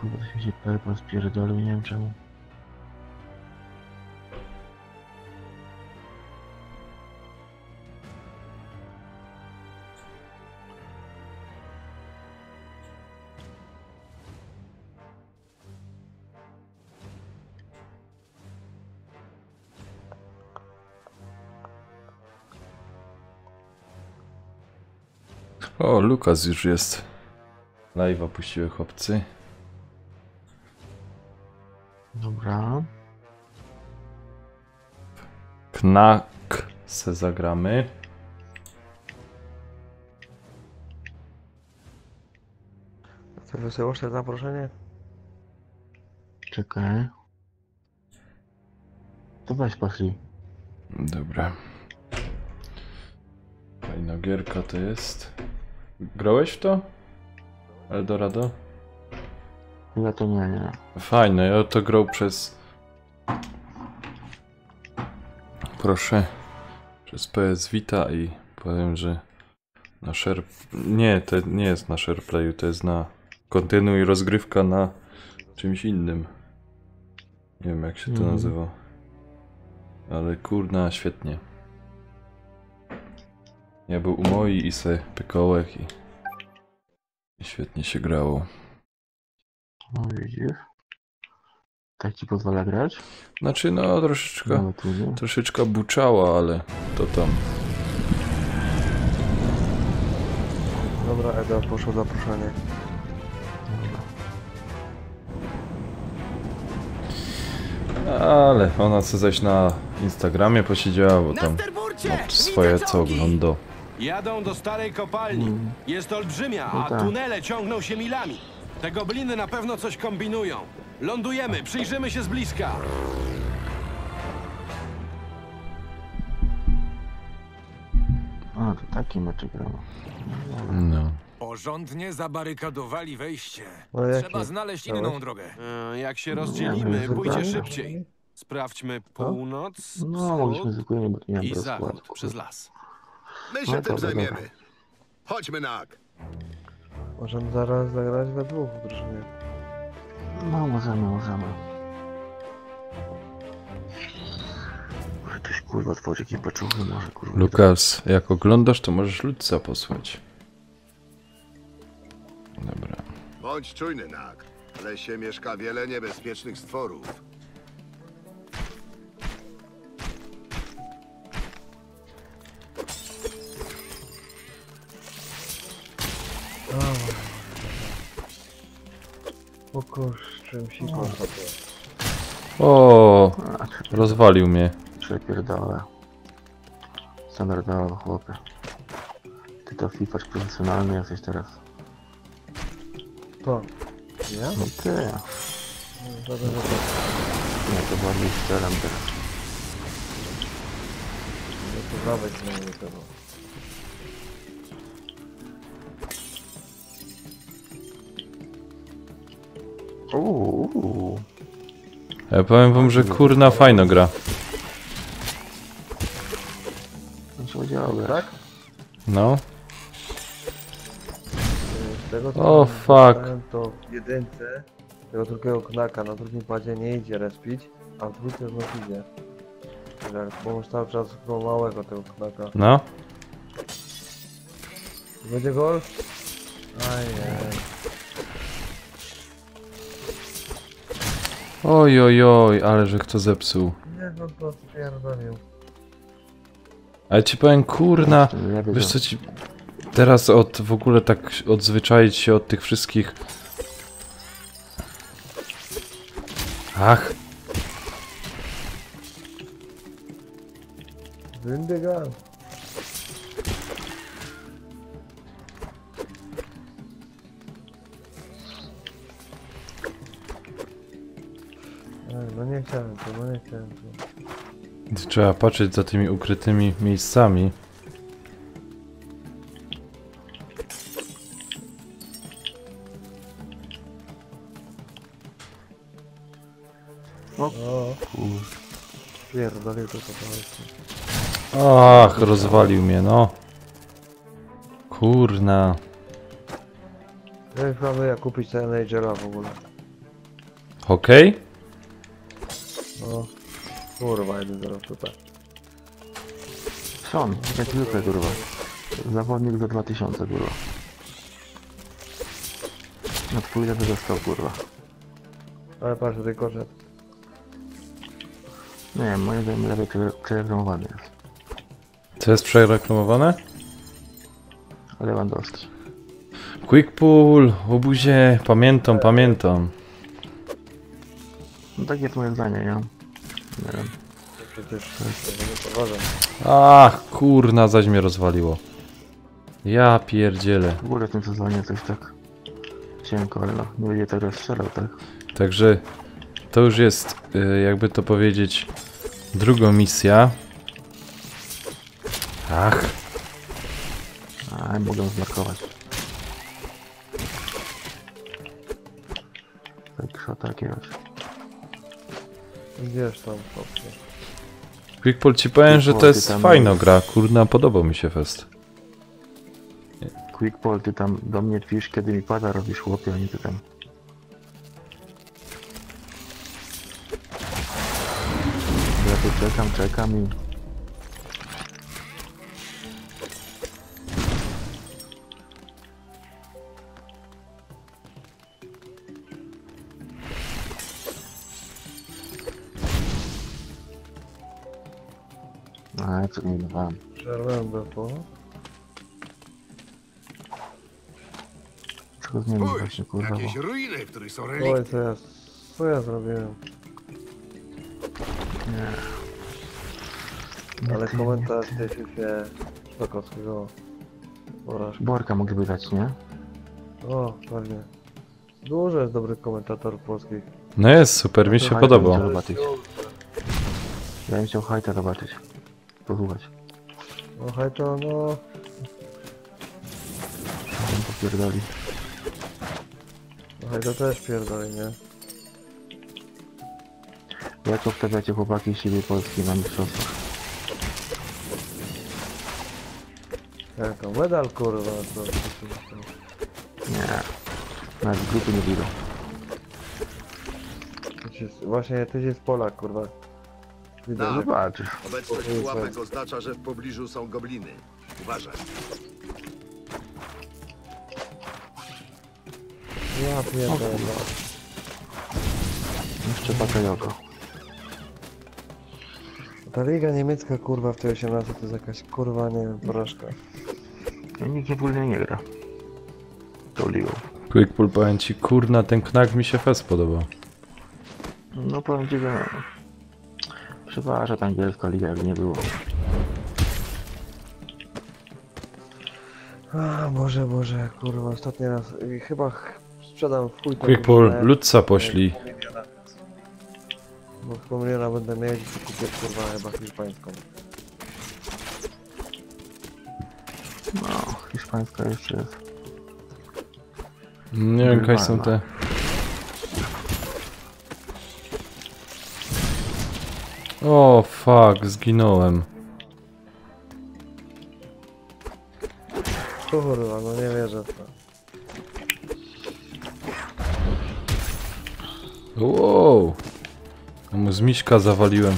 Kurwa, to się perpon spierdolił, nie wiem czemu. O, Lukas już jest. Live'a puściły chłopcy. Dobra. Knak se zagramy. To wysyłasz te zaproszenie? Czekaj. To weź poszli. Dobra. Fajna gierka to jest. Grałeś w to? Eldorado? Ja to nie. Fajne, ja to grał przez... Proszę. Przez PS Vita i powiem, że na share... Nie, to nie jest na SharePlayu, to jest na... Kontynuuj rozgrywka na czymś innym. Nie wiem jak się to nazywa. Ale kurna, świetnie. Ja był u moi i se pykołek i świetnie się grało. No widzisz? Tak ci pozwala grać? Znaczy no troszeczkę buczała, ale to tam. Dobra, Eda, poszło zaproszenie. Ale ona chce zaś na Instagramie posiedziała, bo tam od swoje co ogląda. Jadą do starej kopalni. Jest olbrzymia, No a tak. tunele ciągną się milami. Te gobliny na pewno coś kombinują. Lądujemy, przyjrzymy się z bliska. A, to taki meczek grał. No. Porządnie zabarykadowali wejście. No jakie? Trzeba znaleźć inną drogę. Jak się rozdzielimy, No, pójdzie zupełnie. szybciej. Sprawdźmy północ, No, mogliśmy wschód zupełnie, bo nie mam i rozkładu. zachód przez las. My się No tym dobra, zajmiemy. Chodźmy na ak. Możemy zaraz zagrać we dwóch w drużynie. No, możemy. Może ktoś kurwa tworzy jakieś paczuchy, może kurwa. Lukas, jak oglądasz, to możesz ludca posłać. Dobra. Bądź czujny na ak. W lesie mieszka wiele niebezpiecznych stworów. Pokoż czym siką sobie. O, rozwalił mnie. Przepierdolę. Standardowo, chłopie. Ty to fifacz profesjonalny jesteś teraz. To. Ja? No ty. Żaden wypadek. Nie, to bardziej strzelam teraz. Nie poznawać z nami tego. Uuu. Ja powiem wam, że kurna fajno gra. No się działo, Tak? No. Z tego O, co fuck. dostałem, to w jedynce tego drugiego knaka na drugim padzie nie idzie respić, a w dwójce znów idzie. Bo masz cały czas go małego tego knaka. No. Będzie gol? Ajej. Oj, oj, oj, ale że kto zepsuł. Nie, no to pierdolił. Ale ci powiem, kurna, wiesz co ci... Teraz w ogóle tak odzwyczaić się od tych wszystkich... Ach, Wyndygan. No nie chciałem tu. trzeba patrzeć za tymi ukrytymi miejscami. O, pierdolił to po. Ach, rozwalił mnie, no. Kurna. Ja już planuję kupić ten Nigela w ogóle. Hokej? No. Kurwa, 1-0 tutaj. Sean, jak zwykle, kurwa. Zawodnik za 2000, kurwa. No twój lewy został, kurwa. Ale patrz, tutaj koszet. Nie wiem, moim zdaniem lewy przereklamowany jest. Co jest przereklamowane? Lewandowski. Quick pull, obuzie, pamiętam. No takie jest moje zdanie, nie? Nie wiem. Przecież nie powodzę. Ach, kurna, zaś mnie rozwaliło. Ja pierdzielę. W ogóle w tym sezonie coś tak cienko, ale no, nie będzie teraz strzelał, tak? Także to już jest, jakby to powiedzieć, druga misja. Ach, A, mogę zmarkować. Tak, szota jakiegoś. Gdzież tam, chłopie. Quick pull, ci powiem, że to jest fajna gra, kurna, podobał mi się fest. Quick Paul, ty tam do mnie pisz, kiedy mi pada robisz, chłopie, a nie ty tam. Ja tu czekam i... A, ja co nie dawałem. Przerwałem BFO. Czego zmienić Spójrz, właśnie, kurwa, bo... jakieś ruiny, w których są relikty. Oj, co ja zrobiłem? Nie. Ale ty, komentarz nie ty. cieszył się Sztokowskiego porażki. Borka mogliby dać, nie? O, pewnie. Dużo jest dobrych komentatorów polskich. No jest super, mi się Słuchaj, podobał. to zobaczyć. Ja bym chciał hajta zobaczyć. Posłuchać. No hej to, no... On popierdoli. No hej to też pierdolę, nie? Jak obstawiacie chłopaki siły Polski na mistrzostwach? Jako medal, kurwa, to... Nie. Nawet z grupy nie wyjdą. Właśnie tyś jest Polak, kurwa. Widać, Tak. że... Zobaczysz. Obecność pułapek oznacza, że w pobliżu są gobliny. Uważaj. Ja pierdolę. Jeszcze Bakayoko. Ta liga niemiecka, kurwa, w tej 18 to jest jakaś, kurwa, nie wiem, porażka. No, nikt ogólnie nie gra. Tą ligą. Quick pull, powiem ci, kurna, ten knak mi się fest podobał. No powiem ci, że... Przeważa ta angielska liga, jakby nie było. A, Boże, kurwa, ostatni raz. I chyba sprzedam w chuj tą Quick pull, drużynę. ludca pośli. Bo w miliona będę mieć i kupię, kurwa, chyba hiszpańską. No, hiszpańska jeszcze jest. Nie wiem, jakaś są te... O, fuck, zginąłem. Kurwa, no nie wierzę w to. Wow. A mu z miśka zawaliłem.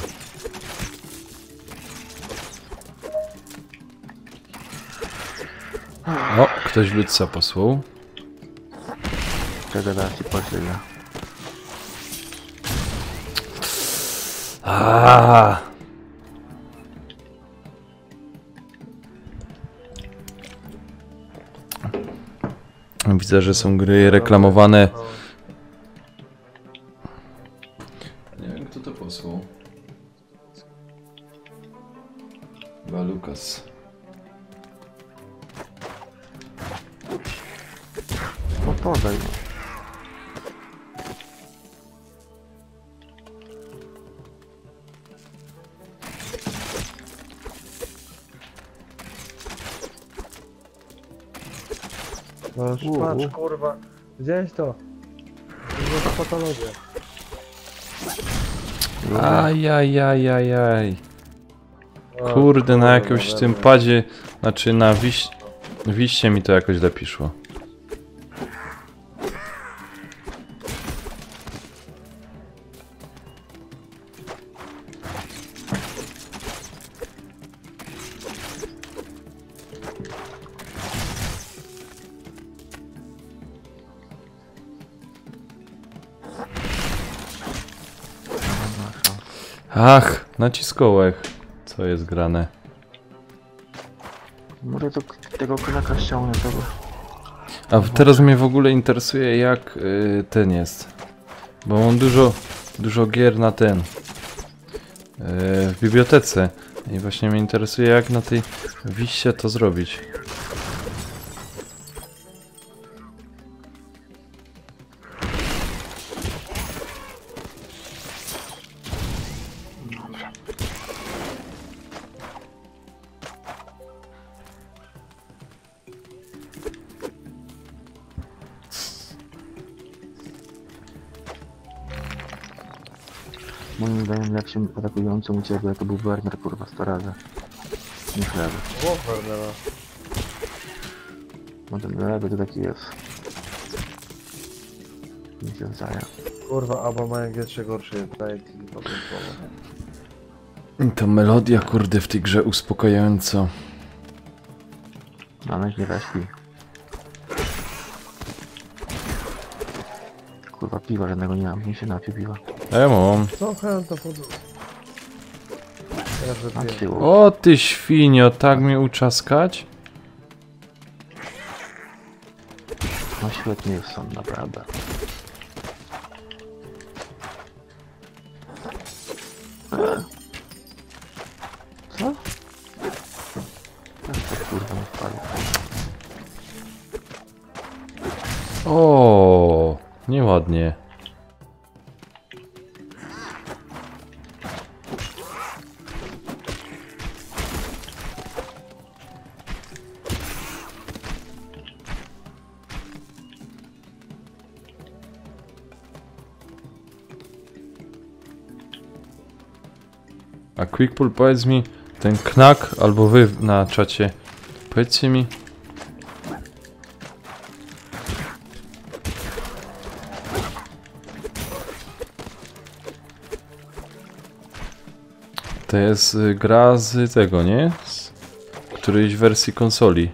O, ktoś ludca posłał. Czego da ci pośle, ja. Aaaa. Widzę, że są gry reklamowane. Nie wiem, kto to posłał. Chyba Lukas. No podaj. No już patrz, kurwa. Widziałeś to? To jest patologia. Ajajajajaj. O, Kurde, na kurwa, jakimś tym dobra. padzie, znaczy na wiście mi to jakoś lepiej szło. Ach, naciskołek. Co jest grane? Może to tego knaka ściągnę tego. A teraz mnie w ogóle interesuje jak ten jest. Bo mam dużo gier na ten. W bibliotece. I właśnie mnie interesuje jak na tej wiście to zrobić. Moim zdaniem lepszym atakującym u ciebie to był Werner, kurwa, 100 razy. Niż lewy. O, Wernera. No ten lewy to taki jest. Nie się zdaje. Kurwa, albo mają G3 gorszy, daję ci potem słowo. I to melodia kurde w tej grze uspokajająca. No nie weszli. Kurwa, piwa żadnego nie mam, nie się napił piwa. Ja mam. Co chęt to pod... Teraz Na wypiję. tyłu. O ty świnio, tak mnie uczaskać? No świetnie są, naprawdę. Co? Jak to kurwa nie wpadło? O, nieładnie. A Quickpull, powiedz mi, ten knak, albo wy na czacie, powiedzcie mi, to jest gra z tego, nie? Z którejś wersji konsoli.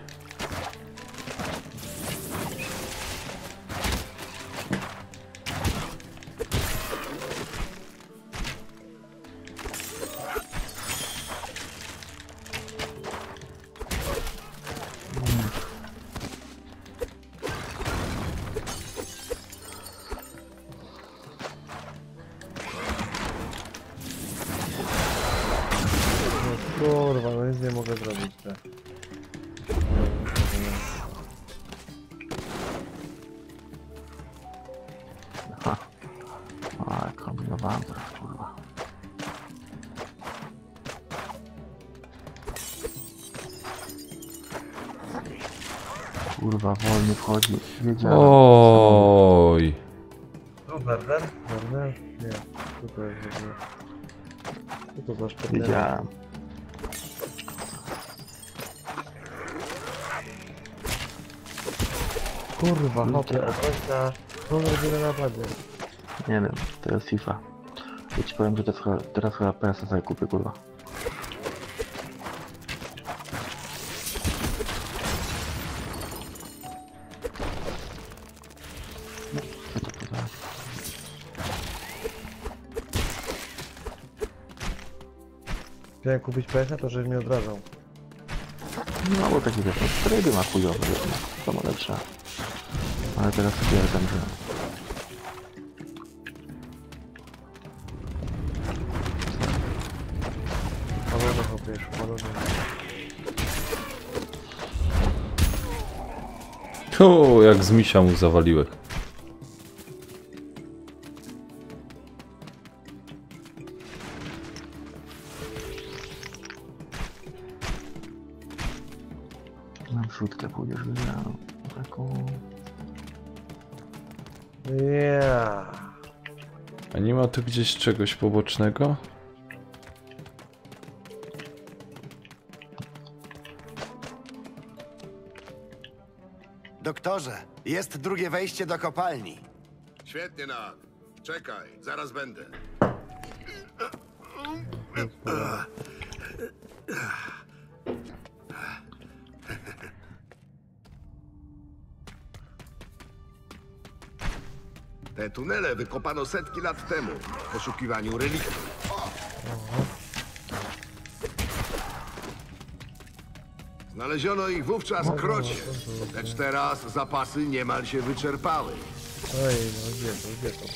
Kurwa, no nic nie mogę zrobić, tak. Aha. Ale kombinowałem teraz, kurwa. Kurwa, wolny wchodzi. Wiedziałem. Oj. No, Werner? Werner? Nie. Co to jest w ogóle? Co to za szpetne? Wiedziałem. Kurwa, hopie, obrońca. Co robi na napadzie? Nie wiem, to jest FIFA. Ja ci powiem, że teraz chyba PS-a sobie kupię, kurwa. Co to tu za... Chciałem kupić PS-a, to żeś mnie odrażał. No bo taki wiesz, no tryby ma chujowe, wiesz, no, to ma lepsze. Ale teraz stwierdzam, że... Palono hopie, już palono. O, jak z misia mu zawaliłeś. Na wrzutkę pójdziesz, wiedziałem. Taką... Yeah. A nie ma tu gdzieś czegoś pobocznego? Doktorze, jest drugie wejście do kopalni. Świetnie, Nak. Czekaj, zaraz będę. Te tunele wykopano setki lat temu w poszukiwaniu reliktów. Znaleziono ich wówczas w krocie, lecz teraz zapasy niemal się wyczerpały. Ej, no gdzie to?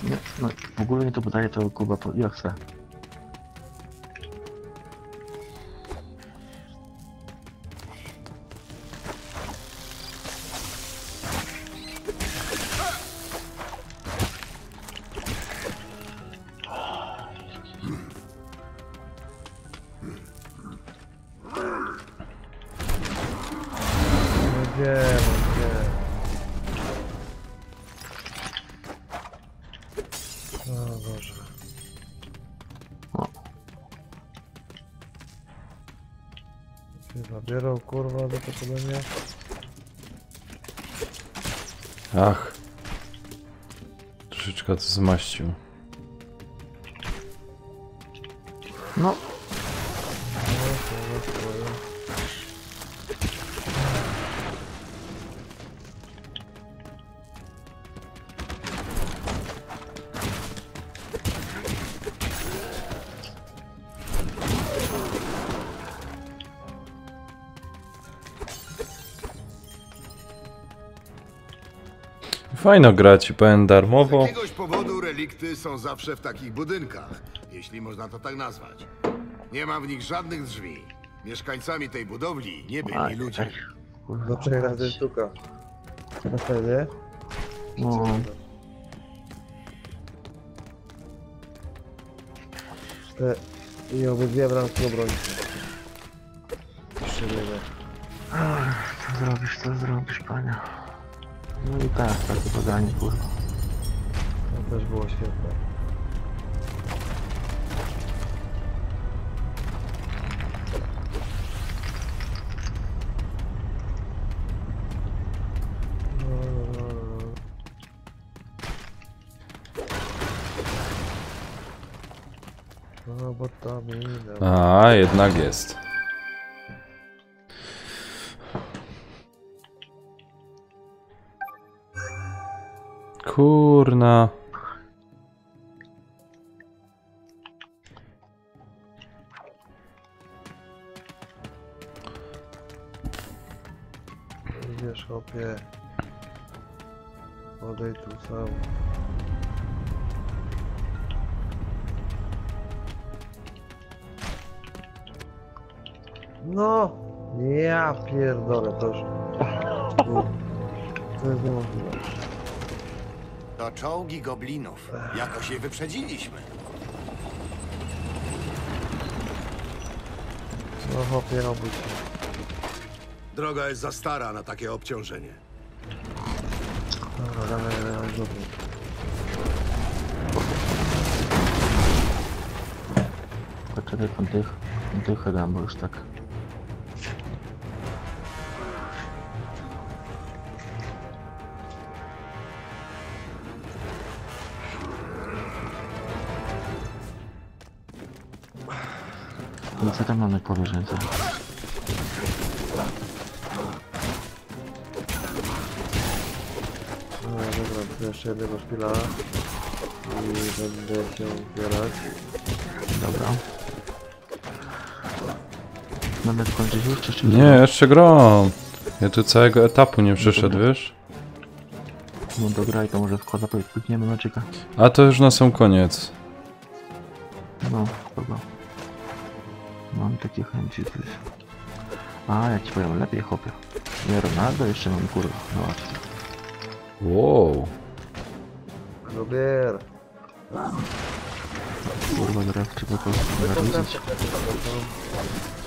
Nie, no w ogóle nie to podaje to kurwa jak chcę. No gdzie? O Boże. Się zabierał kurwa do pokolenia. Ach. Troszeczkę to zmaścił. No, Fajno grać, ci powiem, Z darmowo. jakiegoś powodu relikty są zawsze w takich budynkach, jeśli można to tak nazwać. Nie ma w nich żadnych drzwi. Mieszkańcami tej budowli nie byli ludzie. kurwa. Do 3 razy sztuka. Na wtedy? No, Te i obydwie bramki obrońcy. Szczerze. co zrobisz, panie? No i tak, takie podanie, kurwa. To też było świetne. No bo to minęło. A, jednak jest. Kurna. Idziesz chłopie. Odejdź tu sam. No! Ja pierdolę, proszę. To jest niemożliwe. To czołgi goblinów. Jakoś je wyprzedziliśmy. No chłopie, obudź się. Droga jest za stara na takie obciążenie. Dobra, damy znowu. Poczekaj, dychę dam, bo już tak. No co tam mamy powierzchnicy? No dobra, to jeszcze jednego szpila. I będę się ubierać. Dobra. Mamy skończyć już, czy Nie, jeszcze gram. Ja tu całego etapu nie przeszedł, wiesz? No dograj, to może składa, pójdziemy meczyka. A to już na sam koniec. No, spoko. Mam takie chęci coś. A, ja ci powiem, lepiej chłopie. Nie Ronaldo, jeszcze mam kurwa, no łatwo. Wow. Lubier. Kurwa, teraz trzeba to zarobić.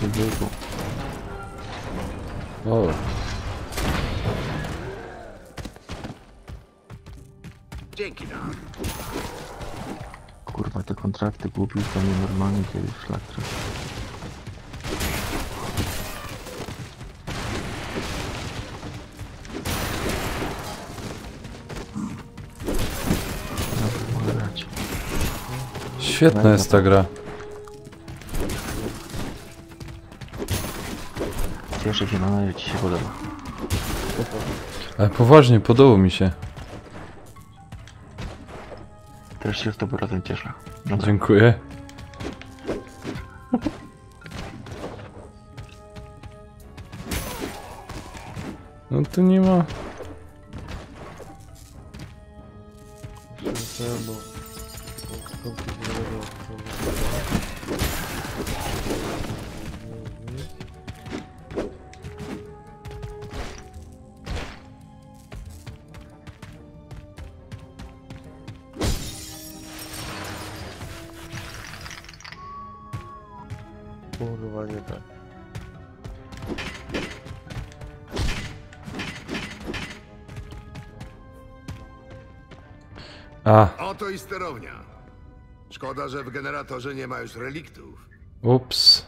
Zwykło. O. Dzięki, Dan. Kurwa, te kontrakty kupił, to nienormalnie kiedyś szlak trafi. Dobra, mogę grać. Świetna jest ta gra. Cieszę się, mam nadzieję, że ci się podoba. Ale poważnie, podobał mi się. Też się z tobą razem cieszę. Dobra. Dziękuję. No tu nie ma. Jeszcze nie bo... Kurwa, nie tak. A, Oto i sterownia. Szkoda, że w generatorze nie ma już reliktów. ups.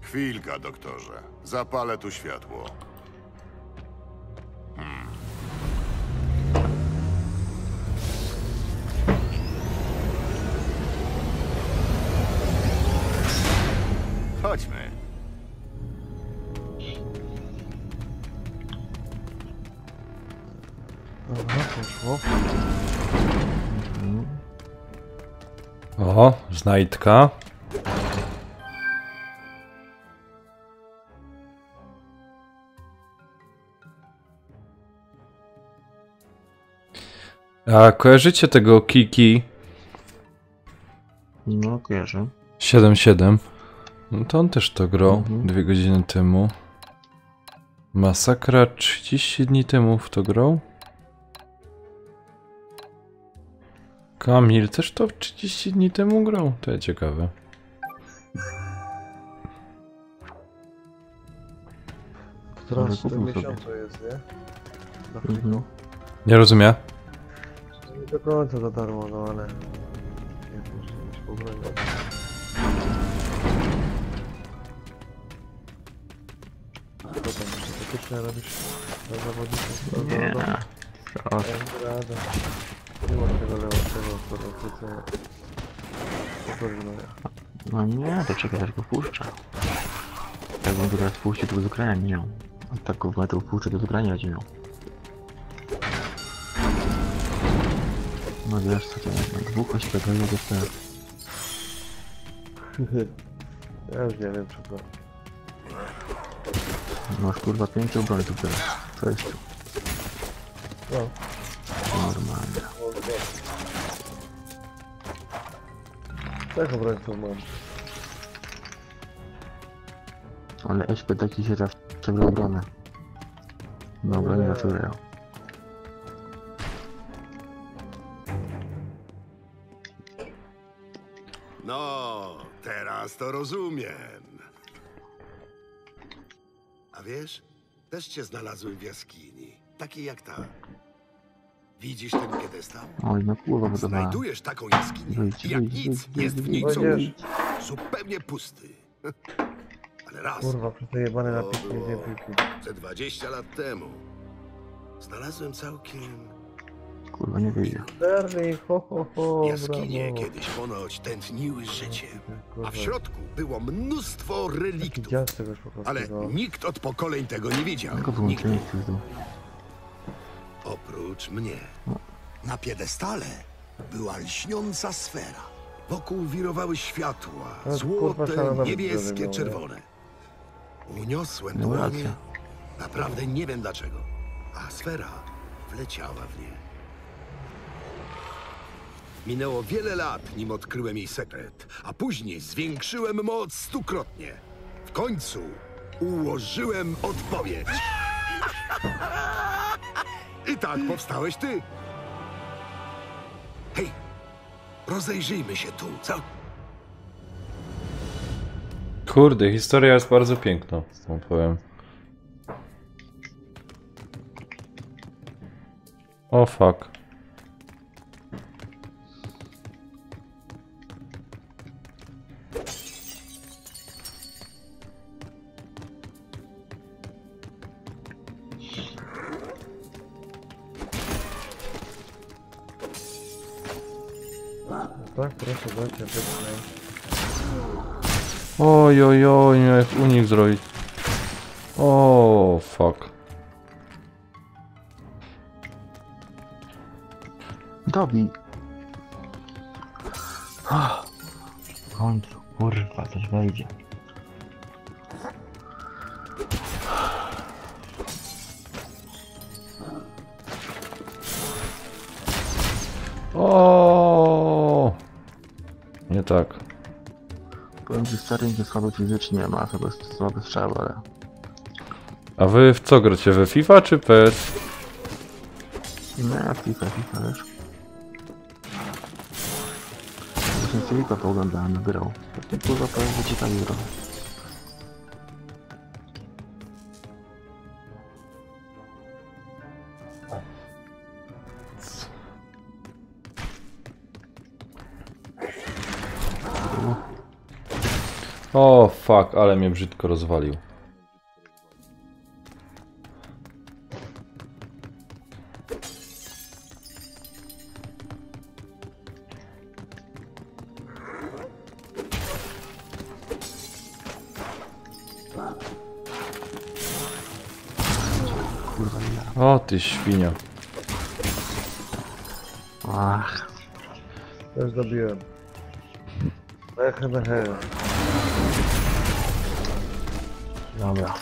Chwilka, doktorze. Zapalę tu światło. Chodźmy. Dobra, poszło. O, znajdka. A kojarzycie tego Kiki No, kojarzę. 77? No to on też to grał Mhm. 2 godziny temu. Masakra 30 dni temu w to grał. Kamil też to 30 dni temu grał. To jest ciekawe. Teraz Ale w tym kupił sobie. miesiącu jest, nie? Na Mhm. Friku. Nie rozumiem. Nie do końca za darmo, no ale... Nie muszę być pobroniony. Co tam jeszcze wytyczne robisz dla zawodników? Nie. Co? Rada. Nie ma tego lewego, który chce... No nie, to czekaj, aż go puszczę. Jakbym go teraz puścił, to z Ukrainy nie miał. A tak go w puszczę, to z Ukrainy będzie miał. No wiesz co, to na dwóch ośpiewają do tego. Ja już nie wiem, czy to... Masz kurwa 5 obrońców teraz. Co jest tu? No. Normalnie. Tak obrońców mam. Ale SP taki się zawsze w obronę. Na obronie zawsze grają. No, teraz to rozumiem. A wiesz, też cię znalazłem w jaskini. Takiej jak ta. Widzisz ten piedestał? Oj, no kurwa budowała. Znajdujesz taką jaskinię Wyjdź, i jak wyjdź, nic, wyjdź, jest w niej wyjdź, coś wyjdź. zupełnie pusty. Ale raz, Kurwa, przejebane na to pięknie było zdjęty. ze 20 lat temu, znalazłem całkiem Kurwa nie wyjdzie. Sterling, ho, jaskinie brawo. kiedyś ponoć tętniły życiem. Kurwa, A w środku było mnóstwo taki reliktów. dziad z czegoś po prostu, Ale no. nikt od pokoleń tego nie widział. Tylko Nigdy. wyłączyłem z pizdu. Oprócz mnie. Na piedestale była lśniąca sfera. Wokół wirowały światła. No, kurwa, Złote, szalona niebieskie, wygląda, nie? czerwone. Uniosłem No dłonie. racja. Naprawdę nie wiem dlaczego. A sfera wleciała w nie. Minęło wiele lat, nim odkryłem jej sekret, a później zwiększyłem moc 100-krotnie. W końcu ułożyłem odpowiedź. I tak powstałeś ty. Hej, rozejrzyjmy się tu, co? Kurde, historia jest bardzo piękna, wam powiem. O fuck. Tak, proszę, dajcie wytnę. Oj, oj, oj, miałem unik zrobić. O fuck. Dobij. W końcu, kurwa, coś wejdzie. O, nie tak. Powiem ci, stary, nie słaby fizycznie, ma chyba słaby strzał, ale... A wy w co gracie? We FIFA czy PS? Nie, FIFA, wiesz. Właśnie Filipka pooglądałem, grał. Pewnie kurwa to jest ciekawie grał. O fuck, ale mnie brzydko rozwalił. Kurwa, nie. O ty świnia. Ach, Też dobiłem. Ehe. dobra.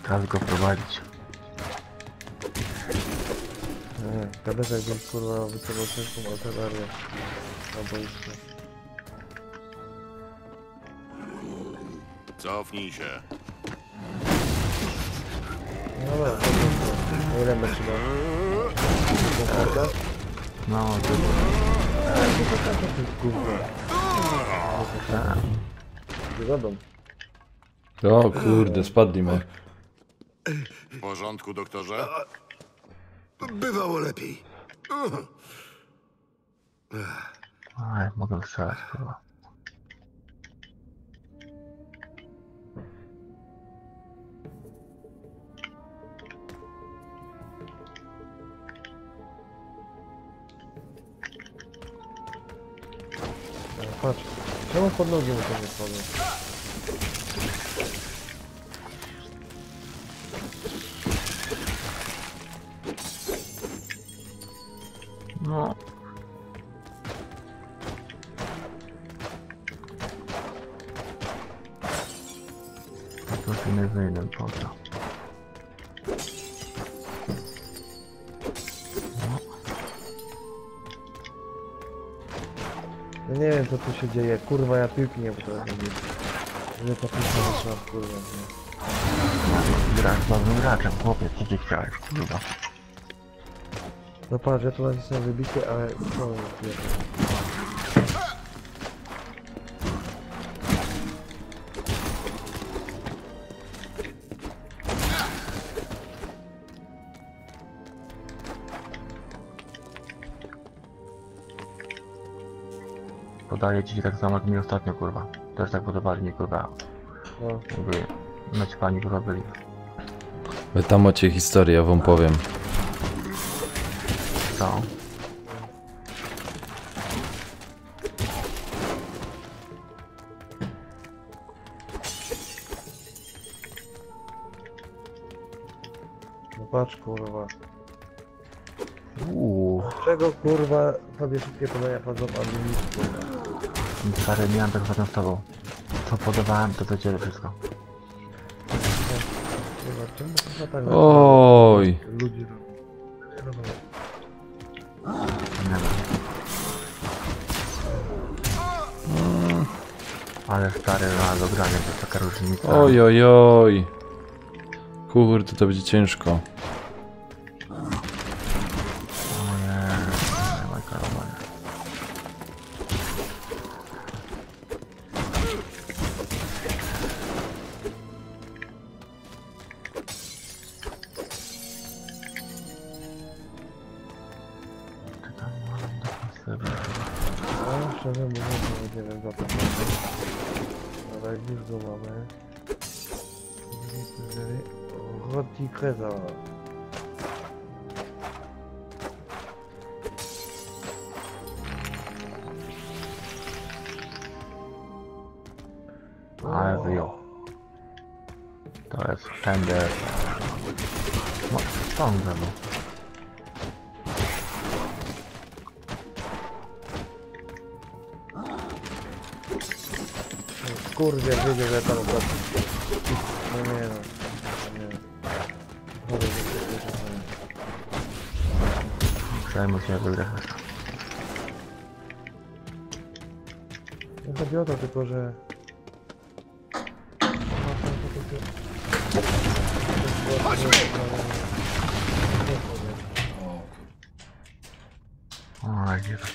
Czas go prowadzić. Nie, gadać jakbym kurwa wyciągnął ciężką artylerię na boisku. Cofnij się. No dobra, to ile meczy ma? Karta? No, to To jest kurwa. Wygodą. O kurde, spadli mnie. W porządku, doktorze? Bywało lepiej. Aj, mogę strzelać, kurwa. Patrz. Czemu pod nogi mu to nie wchodzą? No. To się nie wyjdę, poza. Ja nie wiem co tu się dzieje, kurwa ja piłki nie potrafię mieć. Nie ta piłka wyszła, kurwa. Nie. Grasz z nowym graczem, chłopiec, co ty chciałeś, kurwa. No patrz, ja tu nacisnę wybicie, ale co jest? Podaję ci tak samo jak mi ostatnio, kurwa. Też tak podobali mi, kurwa. No. Jakby naćpani, kurwa, byli. Wy tam macie historię, ja wam powiem. Co? No patrz kurwa. Czego? Czego kurwa sobie wszystkie podania chodzą, a mi nic kurwa. Stary, miałem tak ostatnio z tobą. Co podawałem, to wiedzieli wszystko. Kurwa, czemu kurwa tak Oj. ludzi nie rozumiem. Nie wiem. Ale stary, no do grania to jest taka różnica. Oj, oj, oj. Kurde, to będzie ciężko. O nie. szczerze mówiąc, nawet nie wiem za to. Ale jak już go mamy. Chodzi kreza. Ale wyjął. To jest tender. No, ciągle no. Kurde, wiedział, że ja tam obracam. No nie no. Nie. Chodzę, że to Przejmuj się, wygrać. nie chodzi o to tylko, że... O, gdzie to?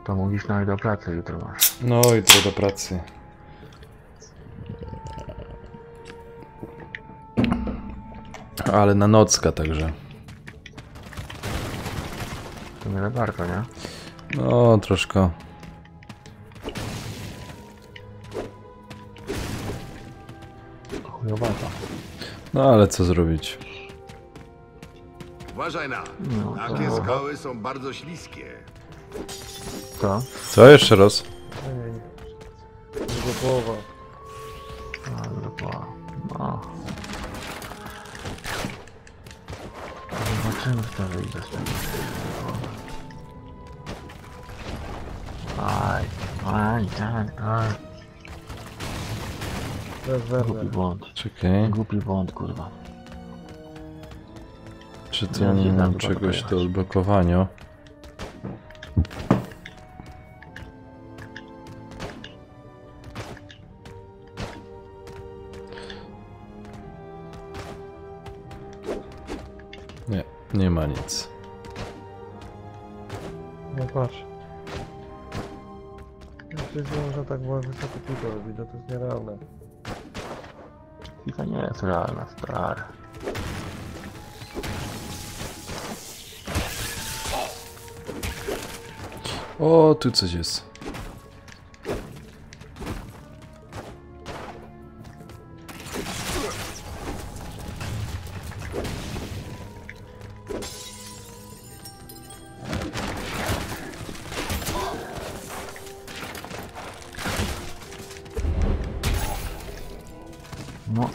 To mówisz no i do pracy jutro masz. No i to do pracy. Ale na nocka także. To nie lebarko, nie? No, troszkę. Chujowata. No ale co zrobić? Uważaj na. No, Takie to... skały są bardzo śliskie. Co? Co jeszcze raz? Nie. Tylko połowa. Ale po... No. Zobaczymy, co wyjdzie z tego. Aj, aj, aj, aj. To jest Głupi Werner. błąd. Czekaj. Głupi błąd, kurwa. Czy tu Ja nie się mam tam czegoś pojechać. do odblokowania? Nie, nie ma nic. No patrz. Wszystko można tak wysoko piłkę robić, no to jest nierealne. FIFA nie jest realna, stary. O, tu coś jest. No.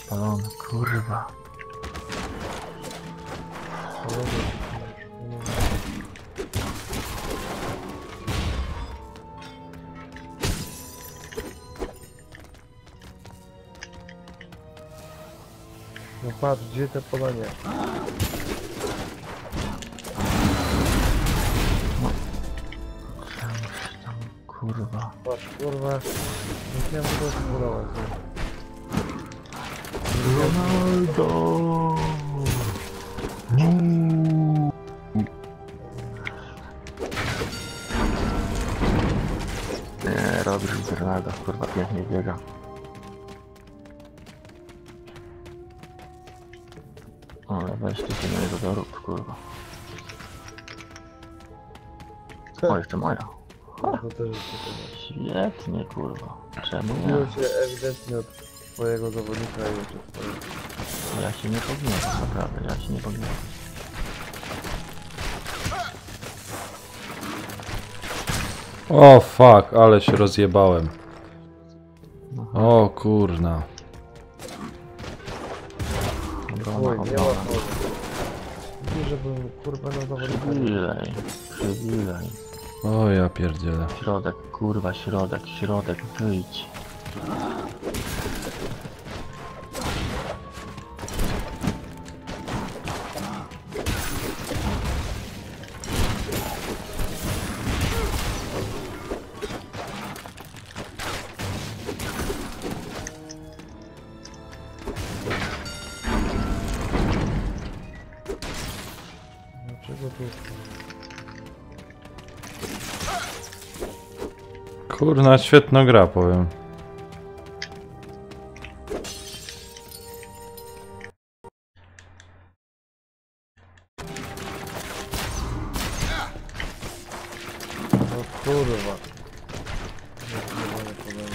Spalony, kurwa. No patrz, gdzie te podanie? Tam, kurwa. Patrz, kurwa. Nie wiem, co to zbudować. Ronaldo! Nie, robisz Ronaldo, kurwa, pięknie biega. Ale weź ty się na jego dorób, kurwa. O, jeszcze moja. To też jest ciekawe. Świetnie, kurwa. Czemu nie? Odbiło się ewidentnie od twojego zawodnika i jeszcze twojego. Ja się nie pogniewam, naprawdę, ja się nie pogniewam. O fuck, ale się rozjebałem. O kurna. Obrona, Oj, nie ma obrona. chodu. Widzisz, żebym kurwa na zawodnika. Przywilej, przywilej. O ja pierdzielę. Środek, kurwa, środek, wyjdź. Dlaczego tu? Kurna, świetna gra, powiem. Kurwa. Nie mogę podać.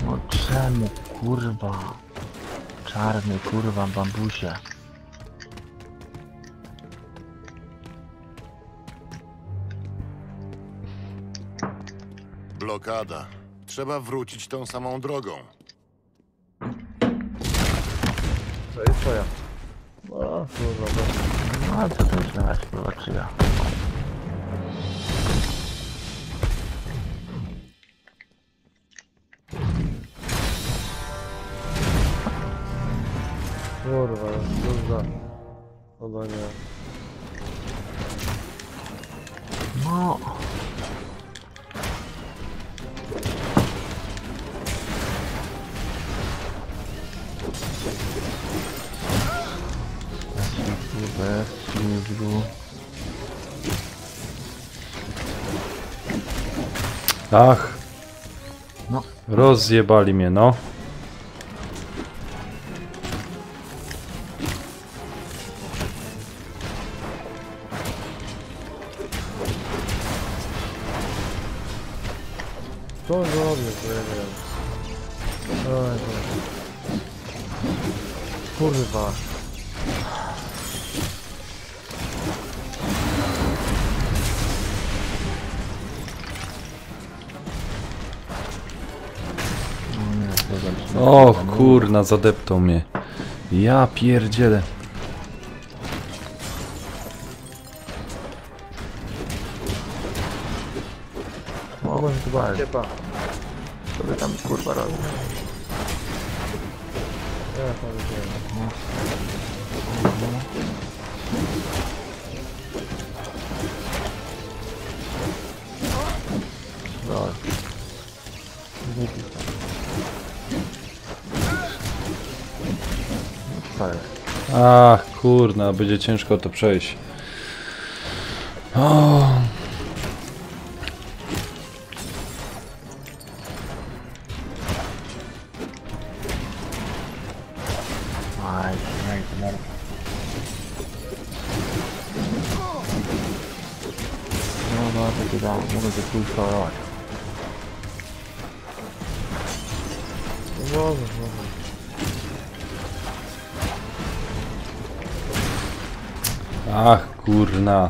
No czemu, kurwa? Czarny, kurwa, bambusie. Blokada. Trzeba wrócić tą samą drogą. To jest twoja. No, kurwa, to... No ale co to już dawać, kurwa, czy ja? Kurwa, duża. Chyba nie. No. Bez ślizgu. Ach, No. rozjebali mnie, no. Co on robi, to ja nie wiem. Oj, Boże. Kurwa. No nie, zobacz. O kurna, zadeptał mnie. Ja pierdzielę. O, może tu bardzo. Ciepa. Co by tam, kurwa, robił? Ja tam wiem. Dobra. Zniknij tam. No co jest? Ach kurna, będzie ciężko to przejść. O. Aj, aj, no. No, takie da, mogę to pójść kolorować. No może, może. Ach kurna.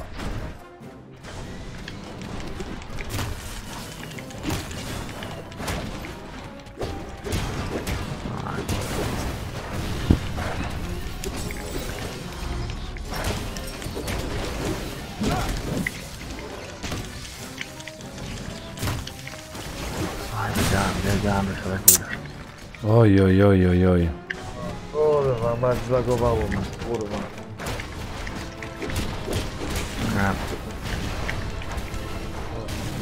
Aj, wiedziałem, że sobie pójdziesz. Oj, oj, oj, oj, oj. Kurwa, mać zlagowało mnie, kurwa. Nie.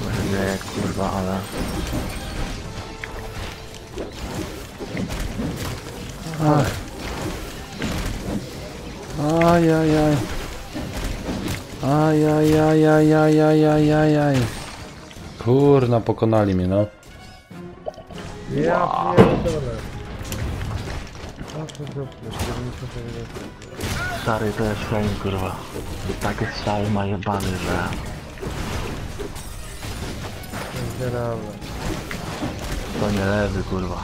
Może dzieje, kurwa, ale... Ach. Aj, aj, aj. Aj, aj, aj, aj, aj, aj, aj, aj, aj. Kurna, pokonali mnie, no. Ja pierdolę. A to dobrze, 71. Stary, to jest fajny, kurwa. Takie strzały ma jebany, że... Zbieramy. To nie lewy, kurwa.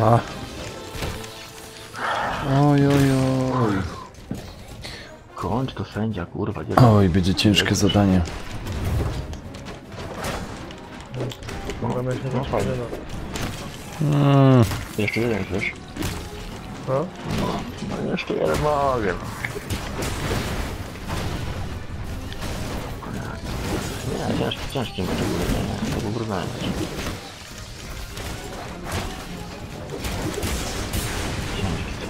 A. Oj, oj, oj. Kończ to sędzia, kurwa, gdzie... Oj, będzie ciężkie zadanie. Możemy się No fajnie. Mm. Jeszcze jeden, wiesz? Co? No jeszcze jeden mogę. Nie, ciężki mecz w ogóle, nie, to był brutalny mecz.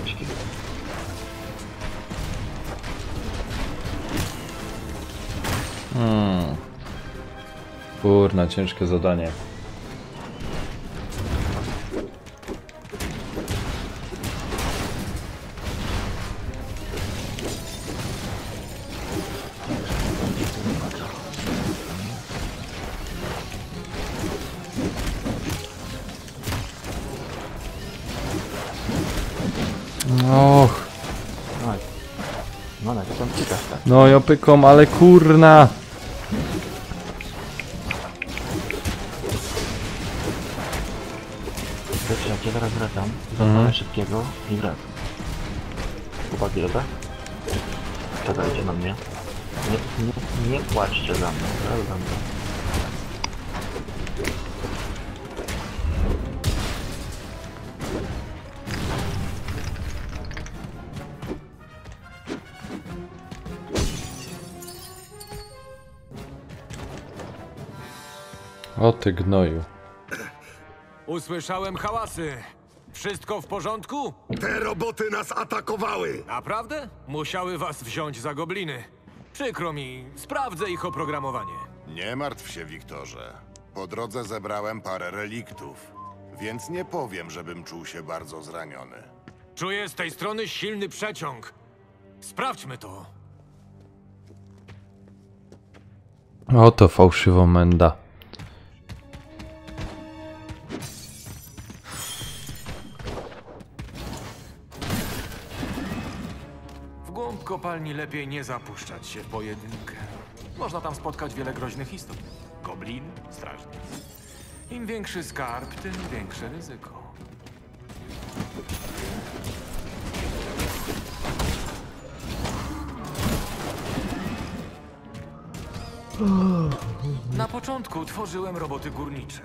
Ciężki. Kurna, ciężkie zadanie. Och, No, no, to są cykasz, tak. no ja pykom, ale kurna. Wiecie, jak ja teraz wracam, zapalę szybkiego i wracam. Chłopaki, dobra? Czekajcie na mnie. Nie płaczcie za mną, prawda? O ty gnoju. Usłyszałem hałasy. Wszystko w porządku? Te roboty nas atakowały! Naprawdę? Musiały was wziąć za gobliny. Przykro mi, sprawdzę ich oprogramowanie. Nie martw się, Wiktorze. Po drodze zebrałem parę reliktów, więc nie powiem, żebym czuł się bardzo zraniony. Czuję z tej strony silny przeciąg. Sprawdźmy to. Oto fałszywo menda. W głąb kopalni lepiej nie zapuszczać się w pojedynkę. Można tam spotkać wiele groźnych istot. Goblin, strażnik. Im większy skarb, tym większe ryzyko. Na początku tworzyłem roboty górnicze.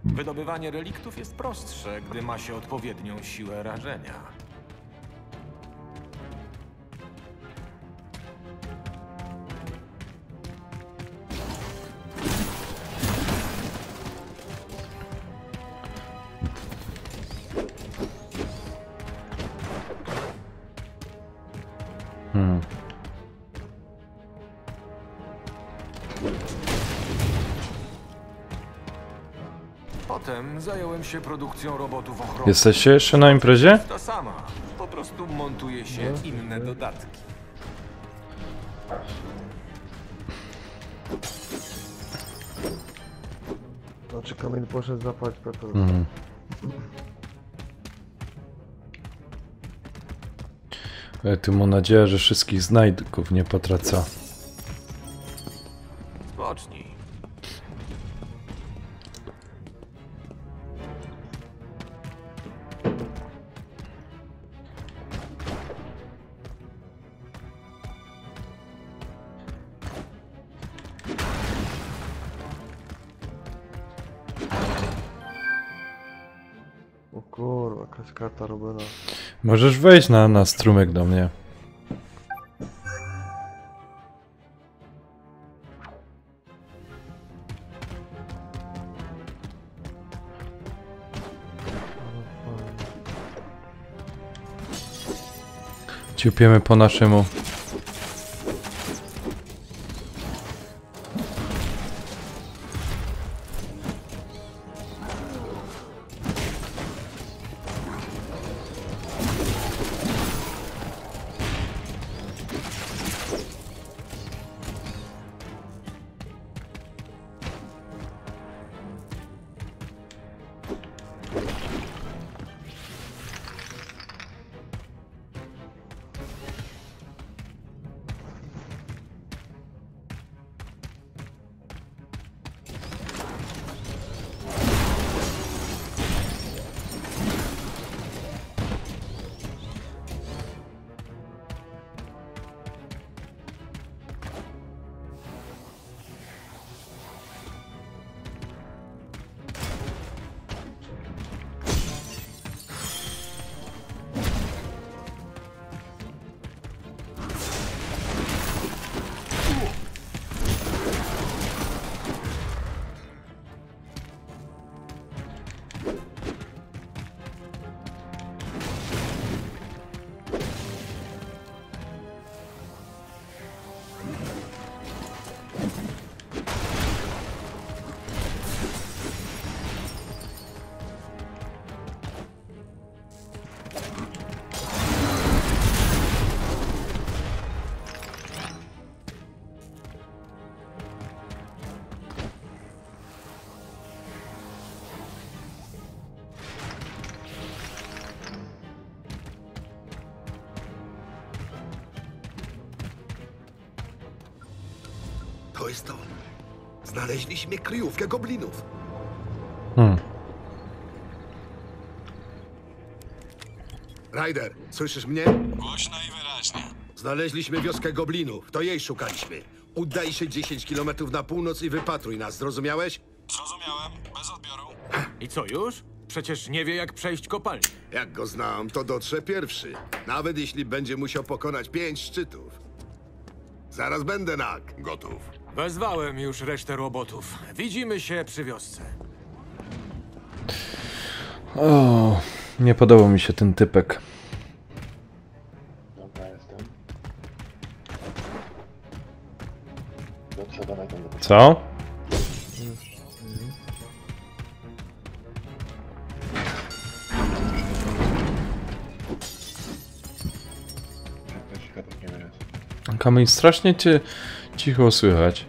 Wydobywanie reliktów jest prostsze, gdy ma się odpowiednią siłę rażenia. Potem zająłem się produkcją robotów ochronnych. Jesteście jeszcze na imprezie? Ta sama. Po prostu montuje się inne dodatki. Znaczy Kamil poszedł zapać Pepper. Ja tu mam nadzieję, że wszystkich znajdków nie potraca. Spocznij. O kurwa, jakaś karta robiona. Możesz wejść na strumyk do mnie. Ciupiemy po naszemu. To jest to. Znaleźliśmy kryjówkę goblinów. Ryder, słyszysz mnie? Głośno i wyraźnie. Znaleźliśmy wioskę goblinów. To jej szukaliśmy. Udaj się 10 kilometrów na północ i wypatruj nas, zrozumiałeś? Zrozumiałem, bez odbioru. I co już? Przecież nie wie, jak przejść kopalnię. Jak go znam, to dotrze pierwszy. Nawet jeśli będzie musiał pokonać 5 szczytów. Zaraz będę, Nak. Gotów. Wezwałem już resztę robotów. Widzimy się przy wiosce. O, nie podobał mi się ten typek. Dobra, jestem. Piotrze, dawaj tam do Co? Kamień, strasznie cię cicho słychać.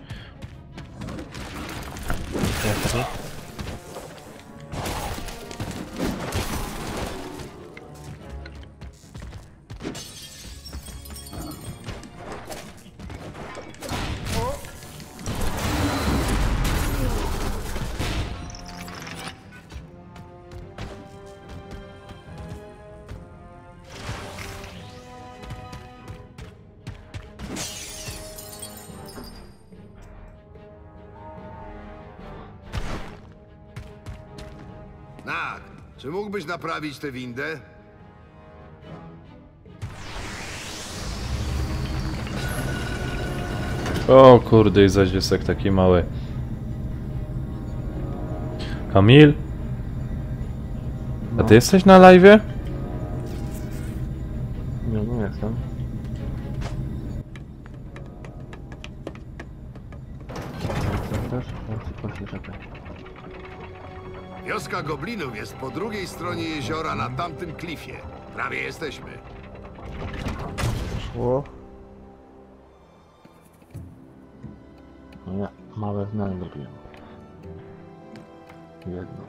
Nak, czy mógłbyś naprawić tę windę? O kurde, i zaś jest jak taki mały. Kamil? A ty jesteś na live'ie? Nie, nie jestem. Też? Proszę, czekaj. Wioska goblinów jest po drugiej stronie jeziora na tamtym klifie. Prawie jesteśmy. Szło. No ja małe zmiany zrobiłem. Jedno.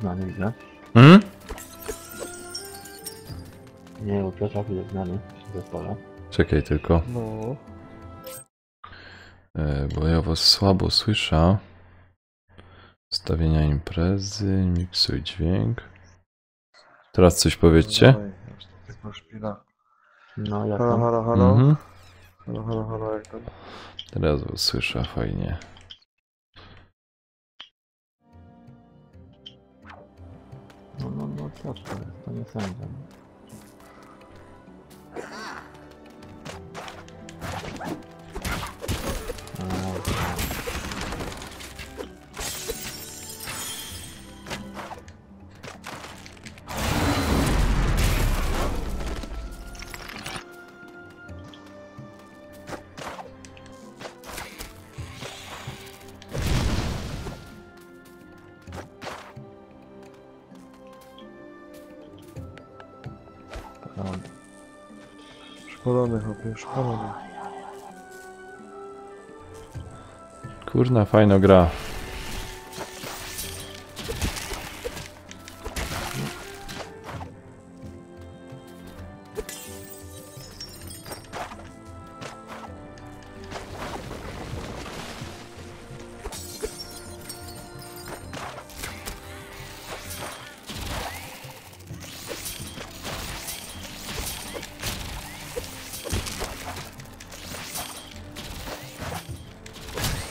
Zmiany widzę. Nie, u Piotra widzę zmiany w zespole. Czekaj tylko. No. Bo ja was słabo słyszę. Ustawienia imprezy, miksuj dźwięk. Teraz coś powiedzcie. Dawaj, aż tylko szpila. No jak Halo, tam? halo, halo. Mhm. Halo, halo, halo, jak tam? Teraz was słyszę fajnie. No Piotr, to nie sędzia. Szkolony, chłopie, szkolony. Kurna, fajna gra.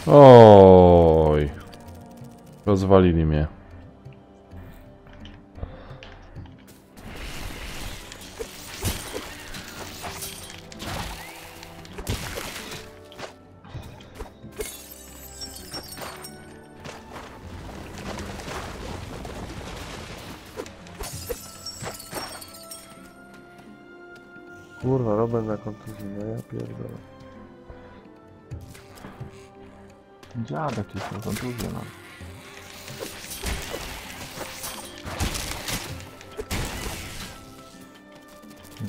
Oj, rozwalili mnie. Kurwa, Robert na kontuzji, no ja pierdolę. Dziadek jest na kontuzję, no.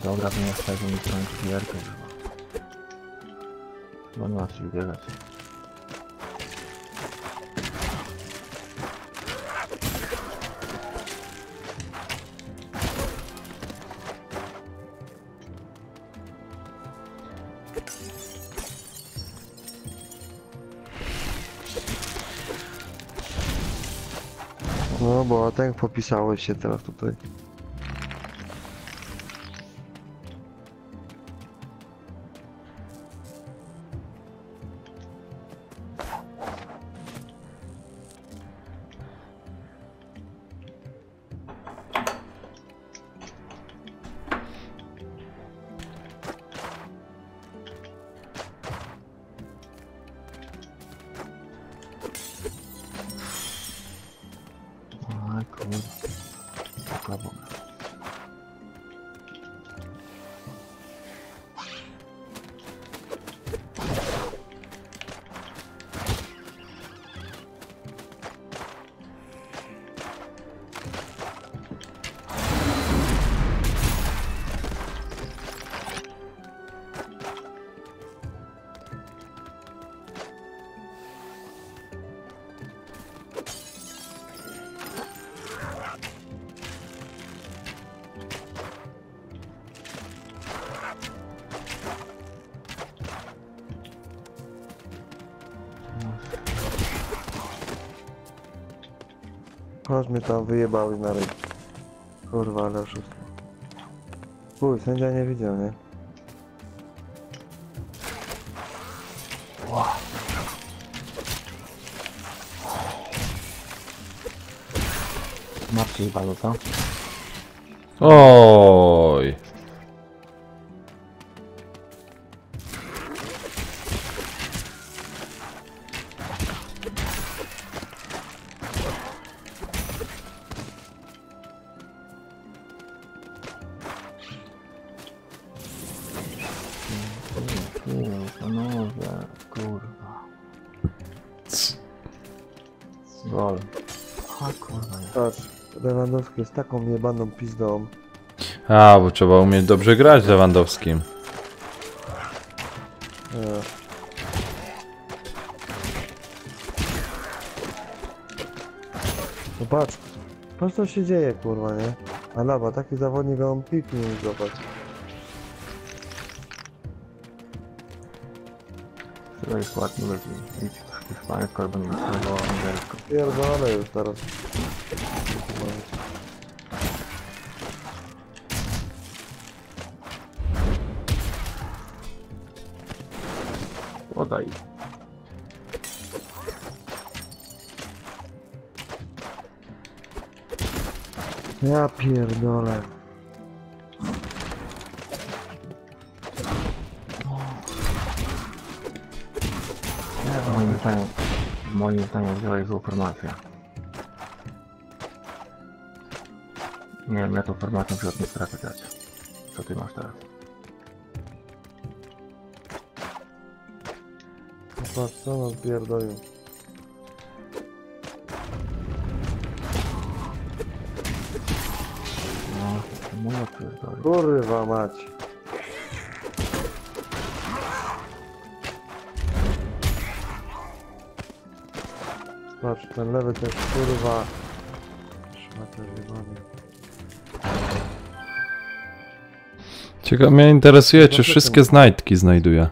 Dobra, to nie jest tak, że mi kończy gierkę chyba. Chyba nie ma co biegać. No bo a tak popisałeś się teraz tutaj. Aj kurde. Taka woda. Chodź mnie tam wyjebały na ryj. Kurwa, ale oszustwo. Chuj, sędzia nie widział, nie? Marcie i baluta. Oj. Panowie, kurwa. Gol. A kurwa, nie. Patrz, Lewandowski jest taką jebaną pizdą. A, bo trzeba umieć dobrze grać Lewandowskim. No patrz co się dzieje, kurwa, nie? A lawa, taki zawodnik, a on piłki nie mógł złapać. To jest ładny lepiej. Idź w Hiszpanię, skoro będzie wystawiał angielsko. Pierdolę już teraz. Podaj. Ja pierdolę. Moim zdaniem wziąłeś złą formację. Nie wiem, ja tą formacją przed nie stracę grać. Co ty masz teraz? No patrz, co on pierdolił. No, moja pierdolę. Kurwa mać. Patrz, ten lewy też kurwa. Szmater jebany. Ciekawe mnie interesuje, czy wszystkie znajdki znajduje.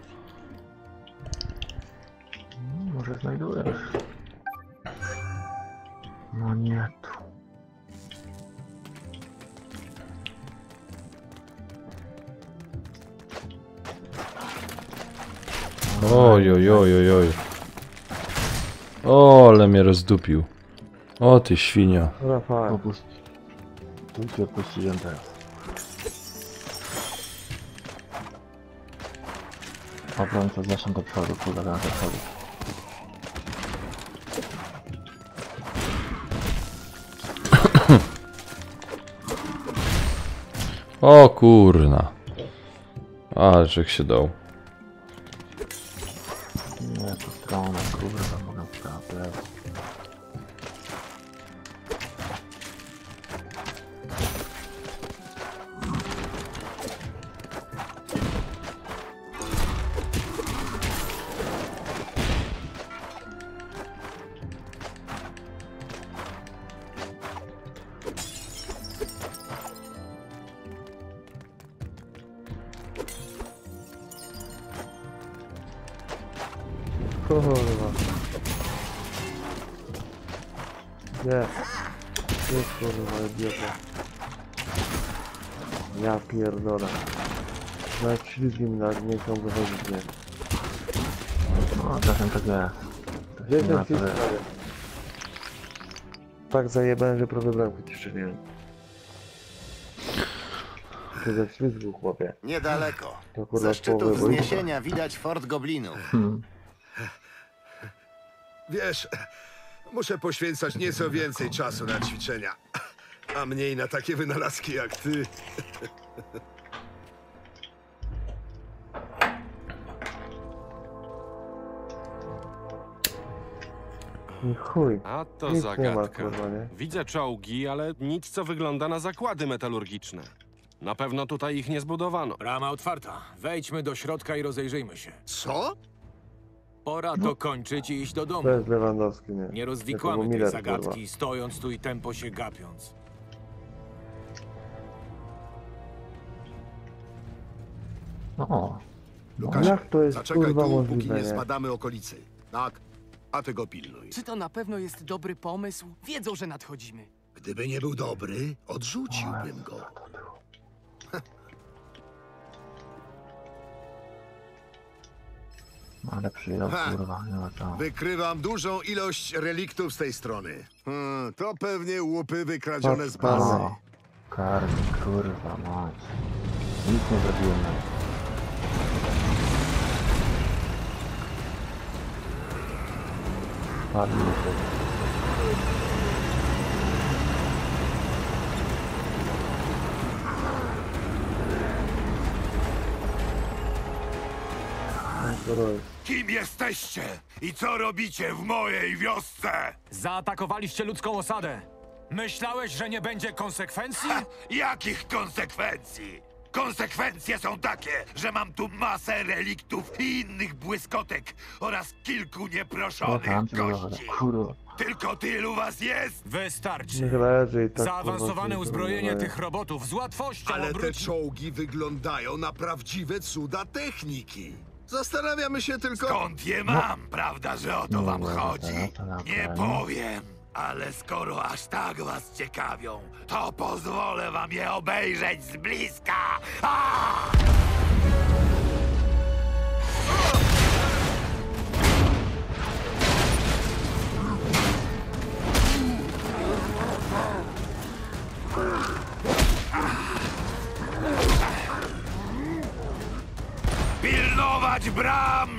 No, może znajdujesz. No nie tu. Oj, oj, oj, oj, oj. O, ale mnie rozdupił. O, ty świnia. Rafał. Opuść. Tu cię opuściłem teraz. Obrońca zeszł do przodu, kula do przodu. O kurna. A, żech się dał. Nie, to strona, kurwa, mogę wstać. Kurwa. Nie. Nie kurwa, idiota. Ja pierdolę. Nawet ślizgi mi nawet nie chcą wychodzić, nie. No, czasem tak jest. Gdzie Nie ma ten co ślizg? Tak zajebałem, że prawie bramkę ci strzeliłem. To ze ślizgu, chłopie. Niedaleko. To kurwa Ze szczytu połowy boiska. wzniesienia widać Fort Goblinów. Wiesz, muszę poświęcać nieco więcej czasu na ćwiczenia, a mniej na takie wynalazki jak ty. I chuj. A to Nic nie ma, zagadka. kurwa, nie? Widzę czołgi, ale nic co wygląda na zakłady metalurgiczne. Na pewno tutaj ich nie zbudowano. Brama otwarta. Wejdźmy do środka i rozejrzyjmy się. Co? Pora to kończyć i iść do domu. To jest Lewandowski, nie? Nie To rozwikłamy był tej Miller, zagadki, kurwa. stojąc tu i tempo się gapiąc. No, Lukasie, Jak to jest, zaczekaj kurwa, tu, póki możliwe, nie nie? zbadamy okolicy. Tak? A ty go pilnuj. Czy to na pewno jest dobry pomysł? Wiedzą, że nadchodzimy. Gdyby nie był dobry, odrzuciłbym go. ale przyjął, Ha. kurwa, nie ma co. Wykrywam dużą ilość reliktów z tej strony. To pewnie łupy wykradzione z Patrz, bazy. O, karmi, kurwa, mać. Nic nie zrobiłem. Padli się. Skoro jest. Kim jesteście i co robicie w mojej wiosce? Zaatakowaliście ludzką osadę. Myślałeś, że nie będzie konsekwencji? Jakich konsekwencji? Konsekwencje są takie, że mam tu masę reliktów i innych błyskotek oraz kilku O, nieproszonych tam ci było, gości. kurwa. Tylko tylu was jest? Wystarczy. Niech leży i tak. Zaawansowane kurwa, uzbrojenie kurwa, tych robotów z łatwością Ale te obróci... czołgi wyglądają na prawdziwe cuda techniki. Zastanawiamy się tylko... Skąd je mam? Prawda, że o to wam No, chodzi? no, Nie no. powiem. Ale skoro aż tak was ciekawią, to pozwolę wam je obejrzeć z bliska. A! Pilnować bram!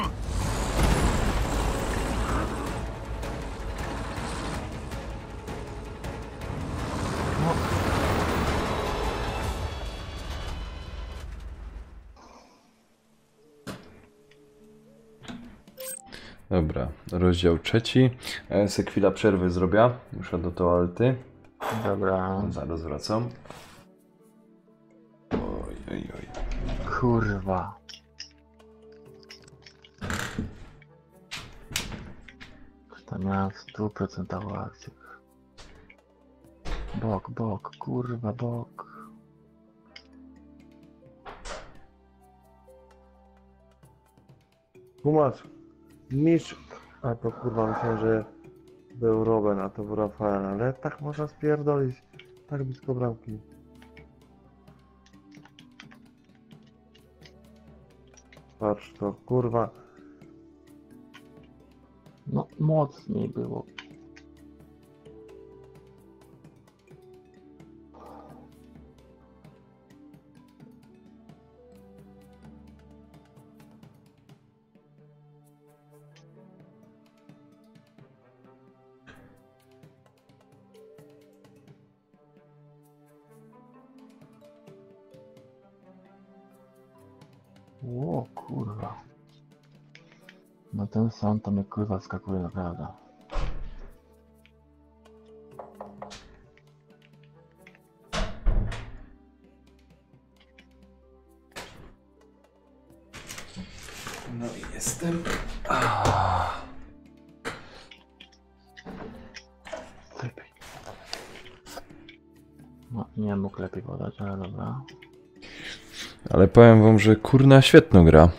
Dobra, rozdział trzeci. Se chwila przerwy zrobię. Muszę do toalety. Dobra, Zaraz wracam. Oj, oj, oj. kurwa. To miałem 100% akcję. Bok, bok, kurwa, bok. Tłumacz. Mistrz. A to kurwa myślałem, że był Robin, a to był Rafael, ale tak można spierdolić. Tak blisko bramki. Patrz to, kurwa. No, mocniej było. O kurwa. No ten sound to mnie kurwa skakuje naprawdę. No i jestem. Lepiej. No nie mógł lepiej podać, ale dobra. Ale powiem wam, że kurna świetno gra.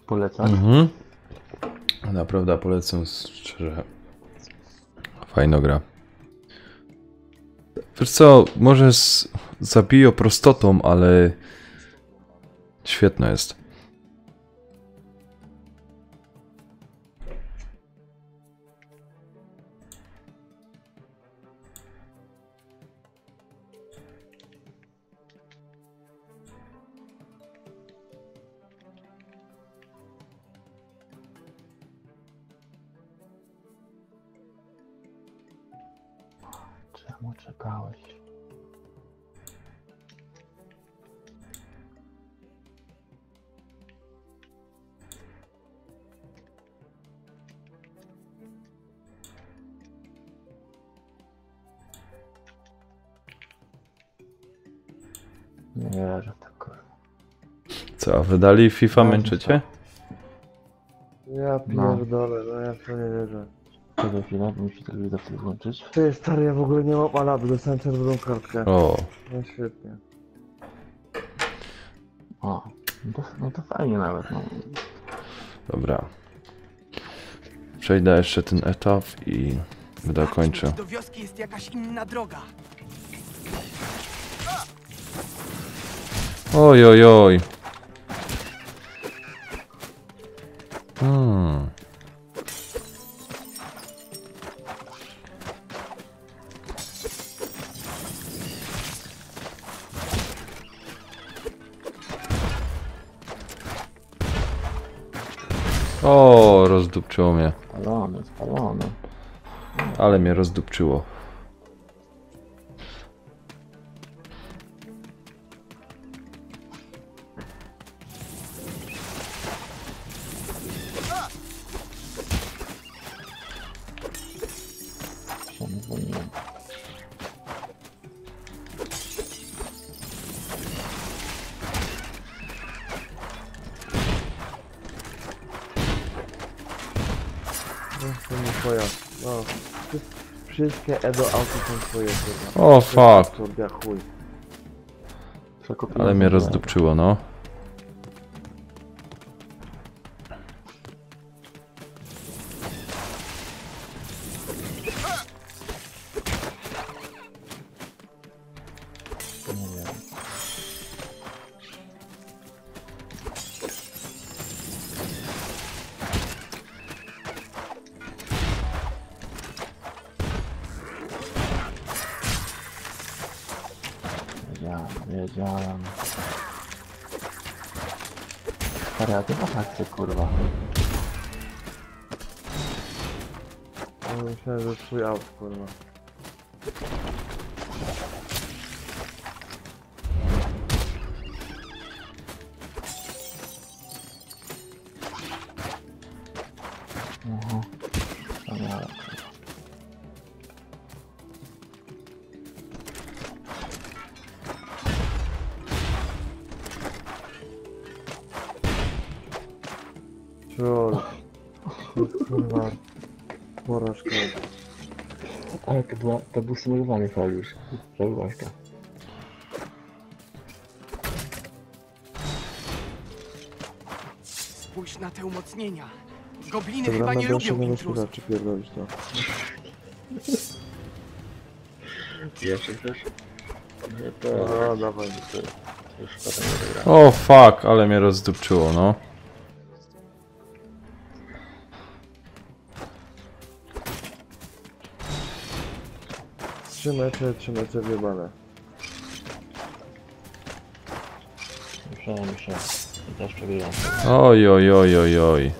Polecam. Mhm. Naprawdę polecam, szczerze. Fajno gra. Wiesz co, może zabiję prostotą, ale świetna jest. Czemu czekałeś? Nie wierzę w to kurwa. Co, a wydali FIFA męczycie? Ja pierdolę, no ja w to nie wierzę. Czekaj chwilę, bo musi telewizor sobie włączyć. Ty stary, ja w ogóle nie mam alady, dostałem czerwoną kartkę. O, No świetnie. O, no to fajnie nawet, no. dobra. Przejdę jeszcze ten etap i dokończę. Do wioski jest jakaś inna droga. Oj, oj, oj. O, rozdupczyło mnie. Spalony, spalony. Ale mnie rozdupczyło. Się nie zwolniłem. To nie twoja. No. Wszystkie Edo auty są twoje, kurwa. O, fuck. Kurde, chuj. Przekupiłem Ale mnie sobie rozdupczyło, no. Nie wiem. Wiedziałem. Stary, a ty masz akcję, kurwa. No, myślałem, że twój aut, kurwa. Wspaniale. Troll. Kurwa. Porażka. Ale to był symulowany fal już. Zauważ to. Spójrz na te umocnienia. Gobliny Dobra, chyba nie będę się lubią na intruzów. czy pierdolić to. Jeszcze coś? Nie, to No, dawaj. już potem nie wygra. O, fuck, ale mnie rozdupczyło, no. Trzy mecze wybane. Muszę. I też przebiegam. Oj, oj, oj, oj, oj.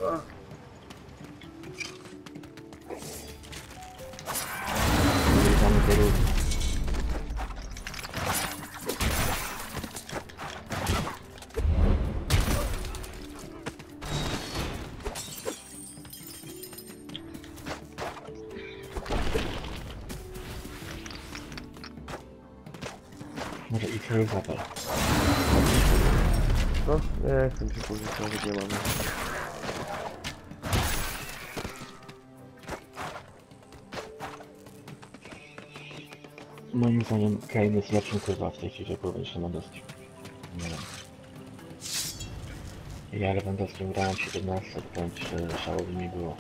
Przebiegamy do ludzi. Może i cały zapal. No, nie chcę mi się kurwa, nawet nie mamy. Moim zdaniem Kane jest lepszym kurwa w tej chwili, jak będzie Lewandowski. Nie wiem. Ja Lewandowskim grałem 17, to powiem ci, że szałoby mi było.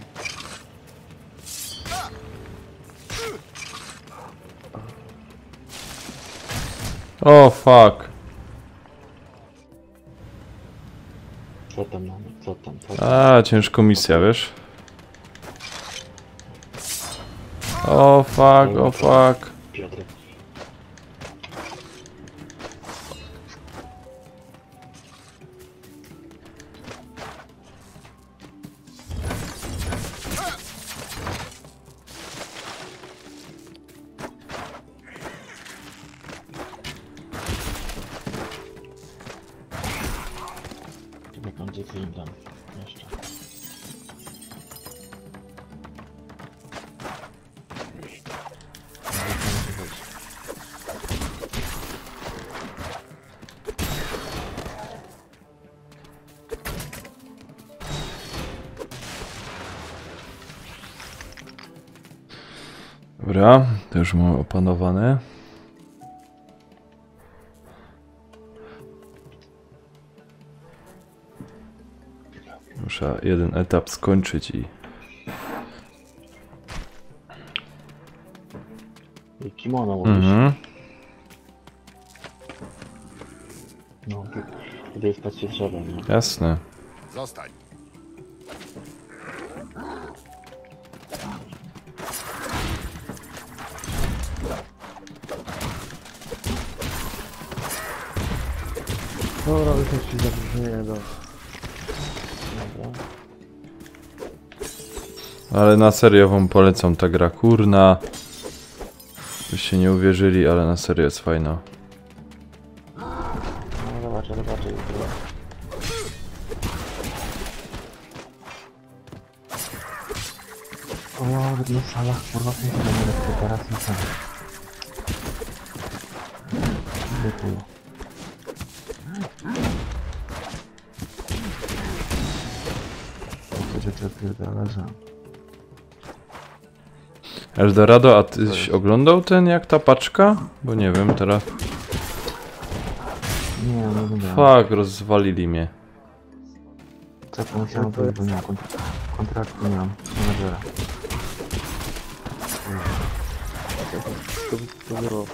O, fuck. Co tam mamy? Co tam? A, ciężko misja, wiesz? O, fuck, o, fuck. Piotr. Jak będzie co im dam jeszcze. Dobra, to już mamy opanowane. Muszę jeden etap skończyć i... I kimono mówisz. Mhm. No, tutaj jest patrzcie drzewem, nie? Jasne. Zostań. Dobra, wystarczy zaproszenie do... Dobra. Ale na serio wam polecam ta gra, kurna. Byście nie uwierzyli, ale na serio jest fajna. No zobaczę. O ja nawet na salach, kurwa, nie będę tylko teraz na salach. Dziękuję. To pierdolę, że... Eldorado, a tyś oglądał ten jak ta paczka? Bo nie wiem teraz. Nie wiem. Fuck, rozwalili mnie. Co to musiałem zrobić, bo nie mam kontraktu, nie mam menadżera. To było.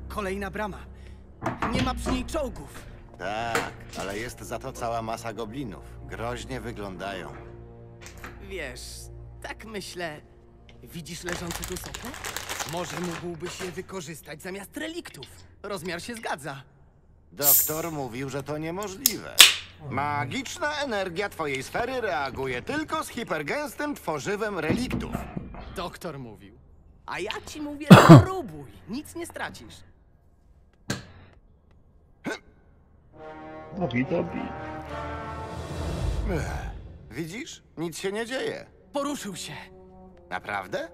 Kolejna brama. Nie ma przy niej czołgów. Tak, ale jest za to cała masa goblinów. Groźnie wyglądają. Wiesz, tak myślę. Widzisz leżący tu sopę? Może mógłbyś je wykorzystać zamiast reliktów. Rozmiar się zgadza. Doktor mówił, że to niemożliwe. Magiczna energia twojej sfery reaguje tylko z hipergęstym tworzywem reliktów. Doktor mówił. A ja ci mówię, spróbuj. Nic nie stracisz. Dobi. Widzisz? Nic się nie dzieje. Poruszył się. Naprawdę?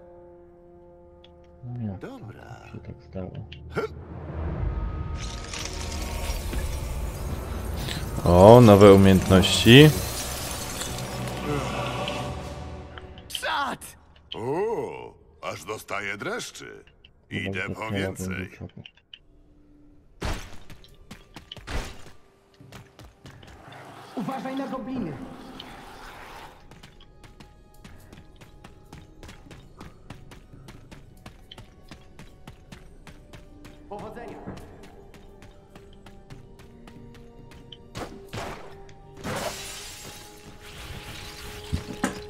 No jak Dobra. się tak stało? O, nowe umiejętności. Czad! Aż dostaję dreszczy. Idę po Chciała więcej. będzie co. Uważaj na gobliny. Powodzenia!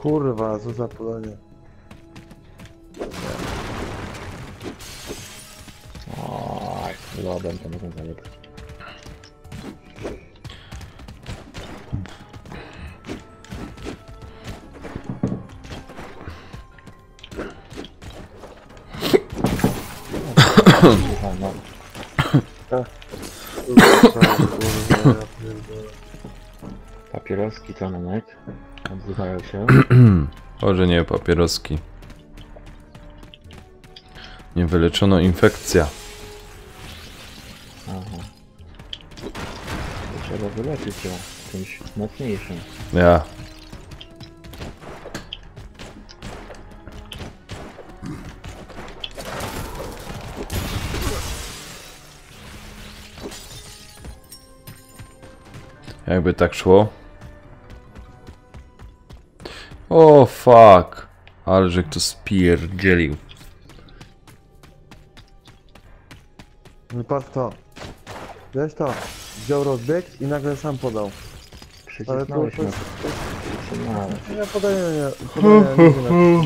Kurwa, co za podanie. Oj, lodem to mogę zalegać. No. Papieroski kanonek odzywają się. Może nie, papieroski. Nie wyleczono infekcja. Aha. Trzeba wyleczyć ją czymś mocniejszym. Ja. Jakby tak szło. O fuck. Ale że kto spierdzielił. No patrz to. Wiesz to? Wziął rozbieg i nagle sam podał. Ale to Przycisnąłeś nas. Przycisnąłeś. nie podaję, nie. Obrona.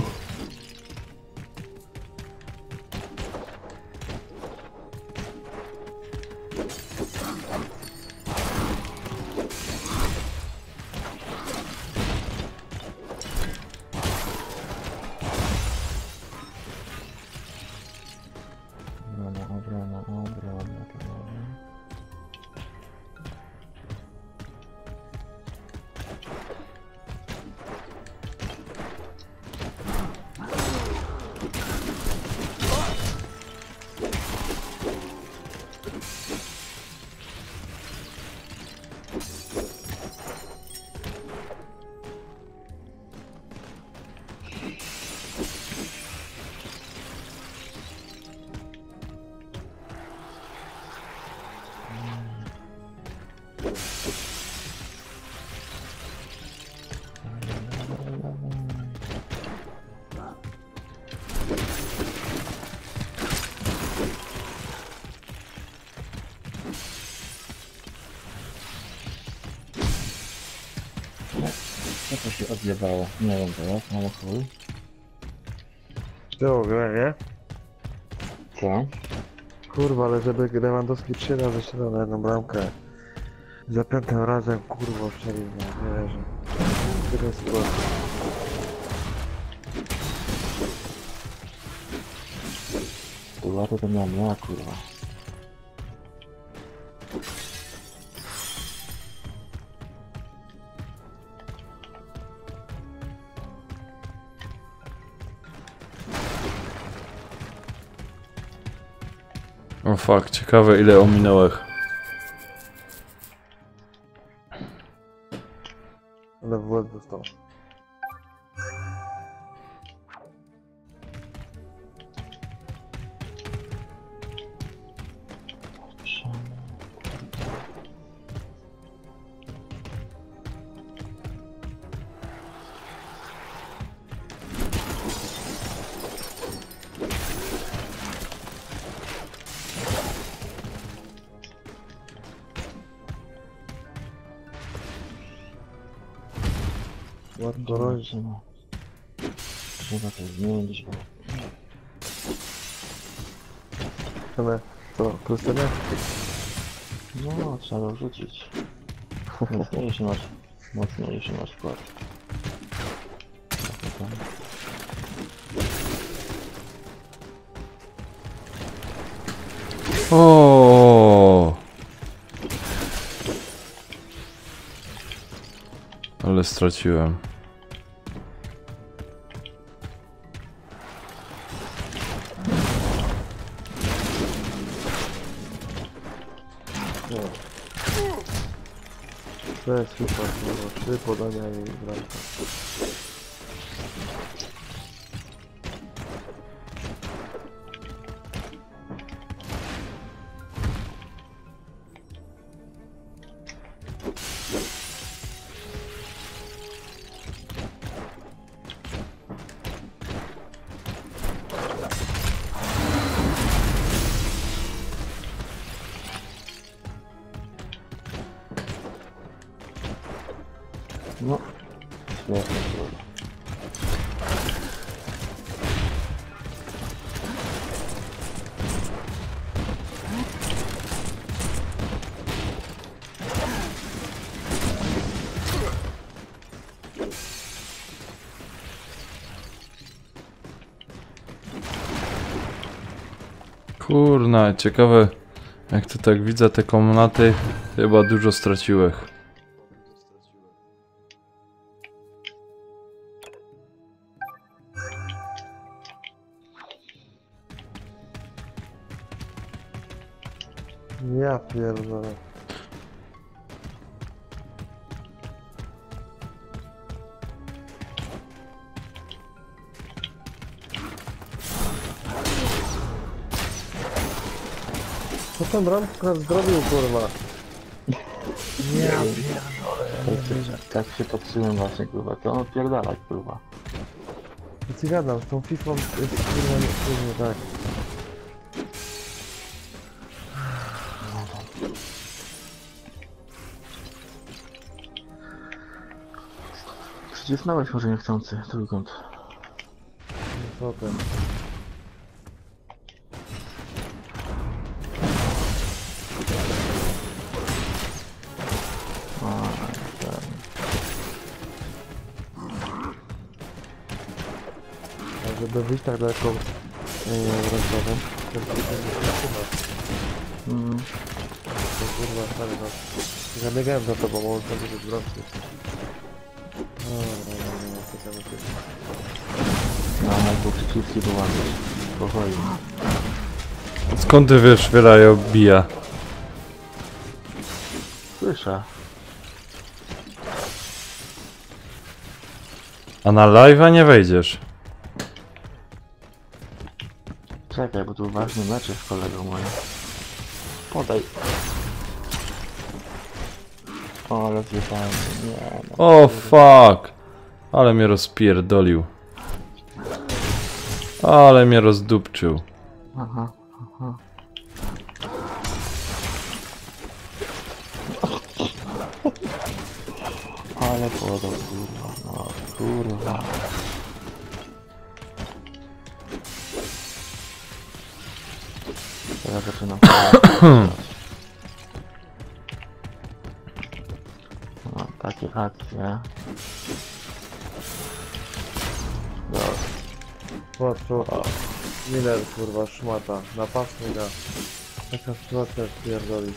Co to się odjebało? Nie wiem teraz, ale chuj. Było grę, nie? Co? Kurwa, ale żeby Lewandowski 3 razy strzelał na jedną bramkę. Za 5 razem, kurwa, strzelił, nie wierzę. Tyle sytuacji. Kurwa, to miałem ja, kurwa. O fuck, ciekawe ile ominąłych. Ale w łeb dostał. Ładko rośnie. Trzeba to zmienić, bo... Ale co, Krystyna? No, trzeba rzucić. Mocniejszy masz wkład. O. Ale straciłem. To jest super, kurwa. 3 podania i bramka. Śmieszne, kurwa. Kurna, ciekawe, jak to tak widzę te komnaty, chyba dużo straciłeś. Ja pierdolę. Co ten Brandcraft zrobił, kurwa? Ja pierdolę. Tak się popsułem właśnie, kurwa. To on pierdalać, kurwa. Ja ci gadam, z tą FIFA jest kurwa nie tak. Przycisnąłeś może niechcący trójkąt. Co ten? A żeby wyjść tak daleko rękowym, to to kurwa stary no. Zabiegałem za tobą, bo on tam będzie wzrostu. No, mógł przyciski wyłączyć. Spokojnie. Skąd ty wiesz, Wiela je obija? Słyszę. A na live'a nie wejdziesz. Czekaj, bo tu ważny mecz jest, kolego moim. Podaj. O, ale zjechałem. Nie no. O fuck! Ale mnie rozpierdolił. Ale mnie rozdupczył. Aha, aha. Ale podał, kurwa, no kurwa. Teraz zaczynam. No, takie akcje. Patrz, Miller kurwa szmata, napastnika. Taka sytuacja pierdoli.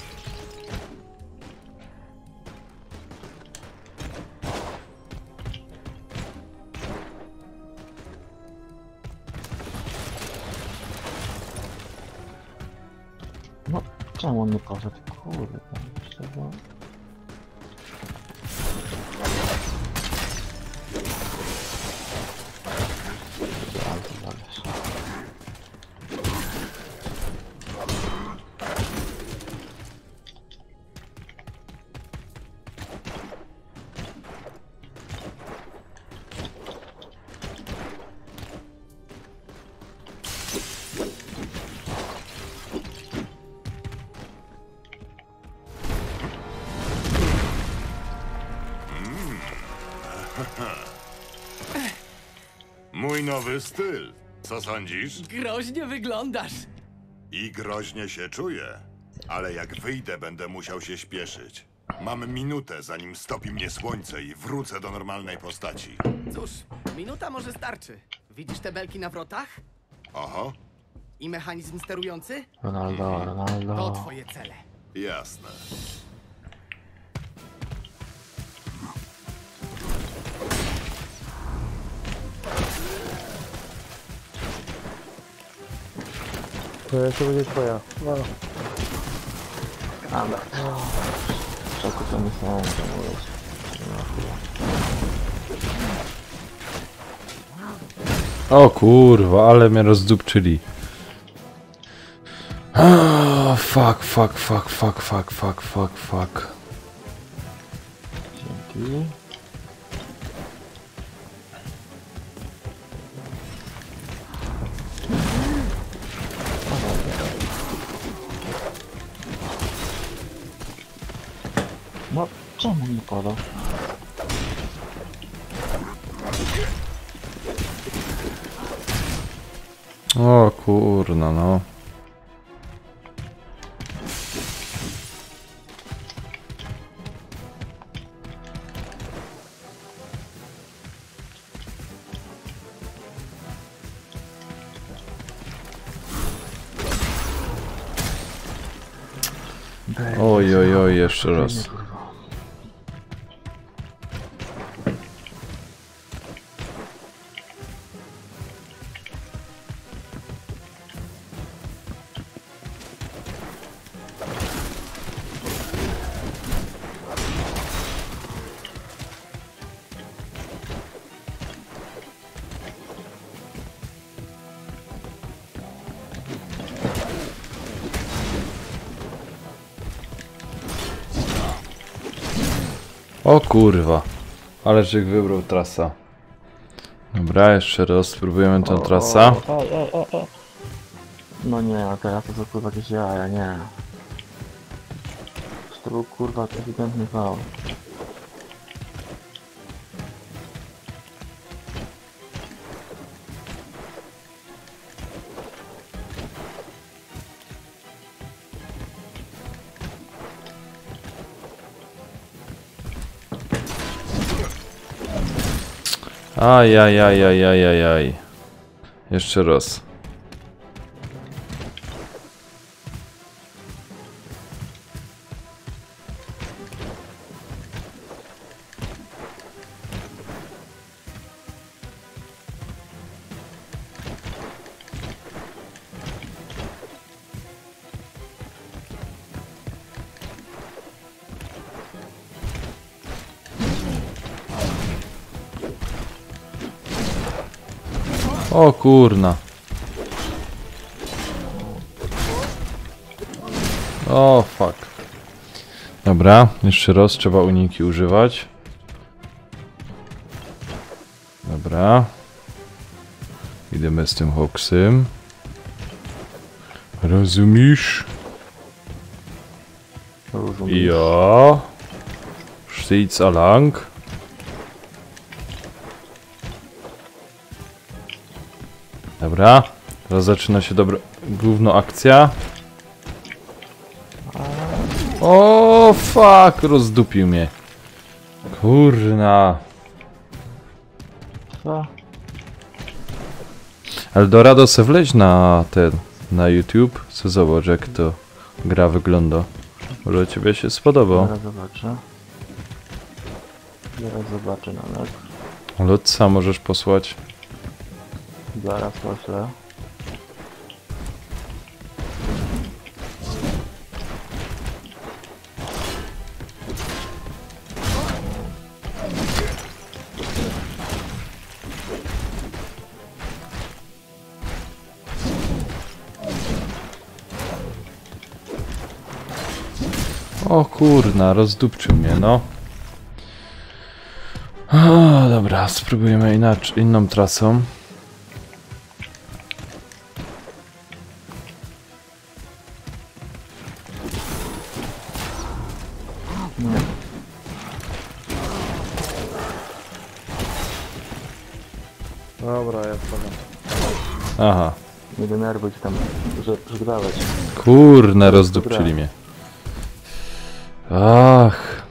No, czemu on nie poszedł? Kurde, trzeba... Mój nowy styl. Co sądzisz? Groźnie wyglądasz. I groźnie się czuję. Ale jak wyjdę, będę musiał się śpieszyć. Mam minutę, zanim stopi mnie słońce i wrócę do normalnej postaci. Cóż, minuta może starczy. Widzisz te belki na wrotach? Oho, I mechanizm sterujący? Ronaldo, To Ronaldo. twoje cele. jasne. To jeszcze będzie twoja. No. Ale... W szoku to myślałem, że mówić. O kurwa, ale mnie rozdupczyli. Fuck. Dzięki. No, czemu nie podał? kurna, no. Oj, oj, oj, jeszcze raz. O kurwa, ale Żyk wybrał trasa. Dobra, jeszcze raz spróbujemy tę trasę. No nie, a teraz to są kurwa jakieś jaja, nie. To był kurwa ewidentny faul. Ajajajajajajaj. Jeszcze raz. O kurna. O fuck. Dobra, jeszcze raz trzeba uniki używać. Dobra. Idziemy z tym hoksem. Rozumiesz? Ja. Steht's along. Dobra, teraz zaczyna się dobra gówno akcja. O fuck, rozdupił mnie. Kurna. Co? Eldorado se wleź na ten, na YouTube, co zobacz jak to gra wygląda. Może ciebie się spodobał. Zaraz zobaczę. Zaraz zobaczę nawet. Lotsa możesz posłać. Zaraz poślę. O kurna, rozdupczył mnie, no. O, dobra, spróbujemy inaczej, inną trasą. Dobra, ja wpadam. Aha. Nie denerwuj się tam, że grałeś. Kurna, rozdupczyli mnie. Ach.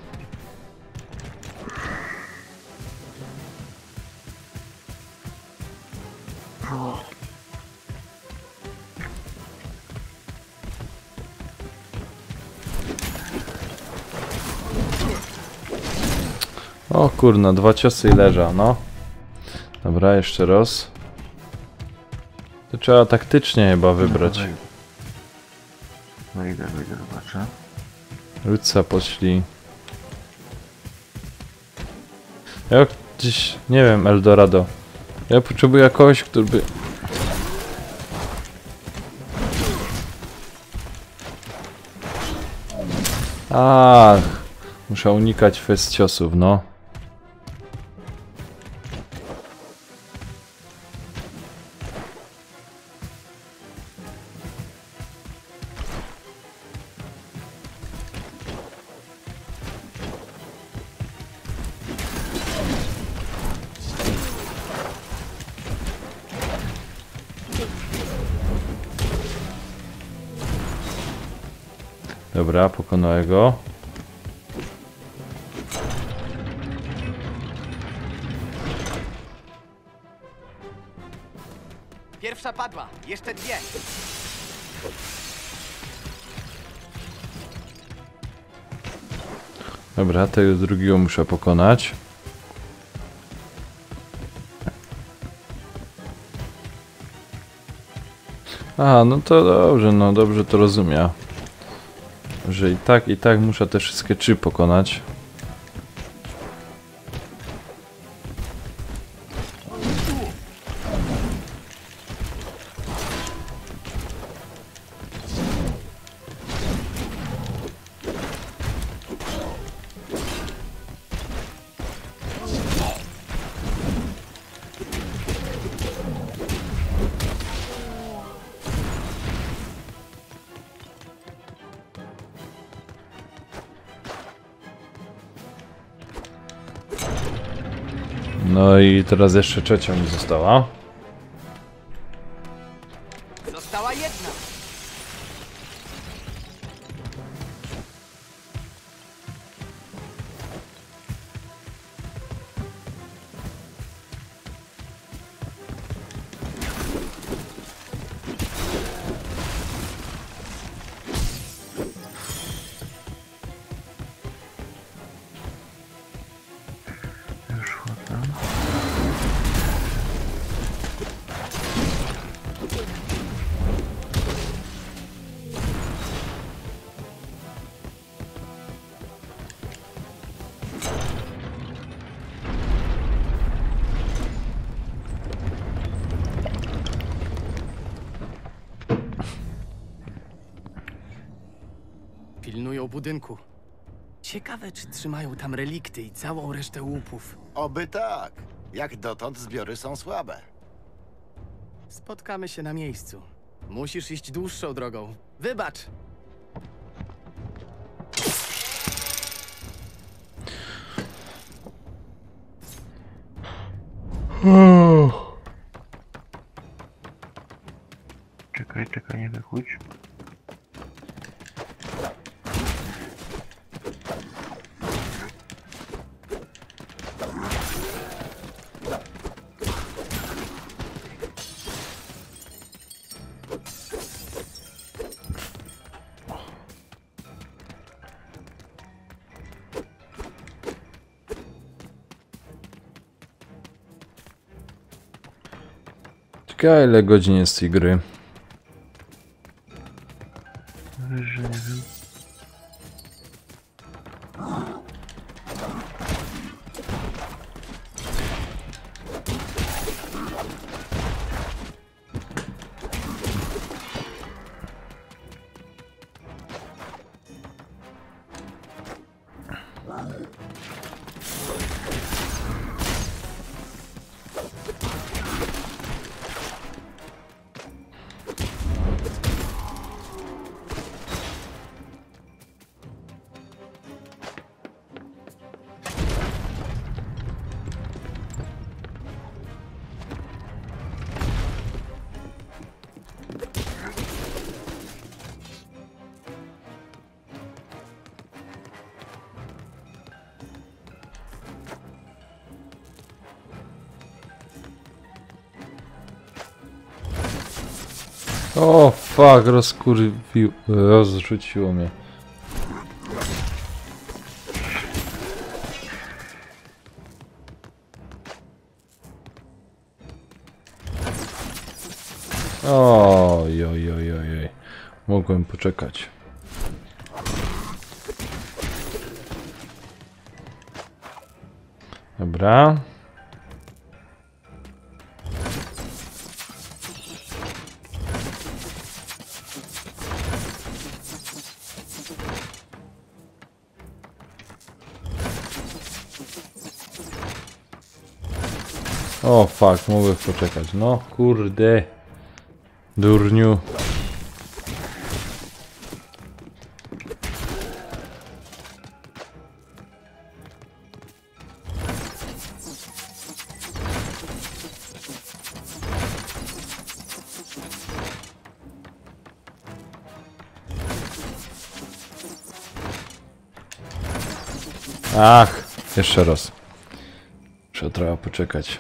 O kurna, 2 ciosy i leża, no. Dobra, jeszcze raz. To trzeba taktycznie chyba wybrać. Wyjdę, zobaczę. Rutsa poszli. Jak gdzieś, nie wiem, Eldorado. Ja potrzebuję kogoś, który by... Ach, muszę unikać fest ciosów, no. Dobra, pokonałem go. Pierwsza padła, jeszcze dwie. Dobra, tego drugiego muszę pokonać. A, no to dobrze, no dobrze to rozumiem. Że i tak muszę te wszystkie 3 pokonać. No i teraz jeszcze trzecia mi została. Została jedna. Pilnują budynku. Ciekawe, czy trzymają tam relikty i całą resztę łupów. Oby tak. Jak dotąd zbiory są słabe. Spotkamy się na miejscu. Musisz iść dłuższą drogą. Wybacz! Czekaj, nie wychódź. Ciekawe ile godzin jest tej gry. Że nie wiem. O, fuck, rozrzuciło mnie. Oj. Mogłem poczekać. Dobra. O, fuck, mogę poczekać. No, kurde. Durniu. Ach, jeszcze raz. Trzeba poczekać.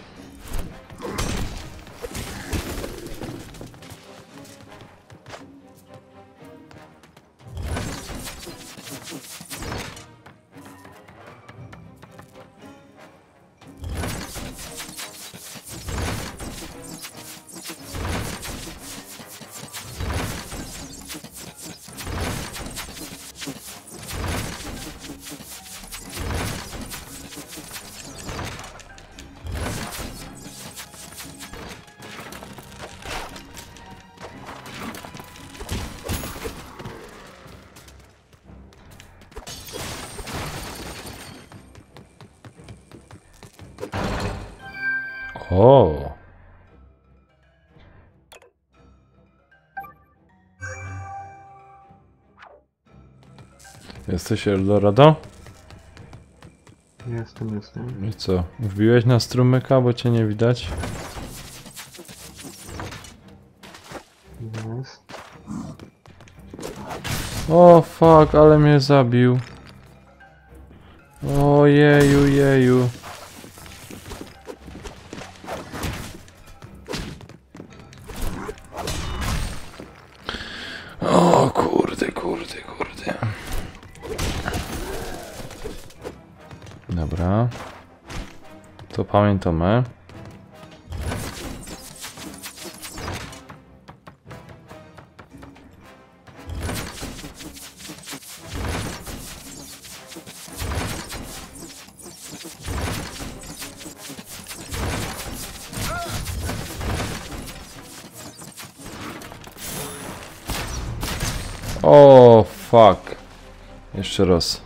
O. Jesteś Eldorado? Jestem. I co? Wbiłeś na strumyka, bo cię nie widać? Jest. O fuck, ale mnie zabił. Ojeju, jeju. O kurde. Dobra. To pamiętamy. O fuck. Jeszcze raz.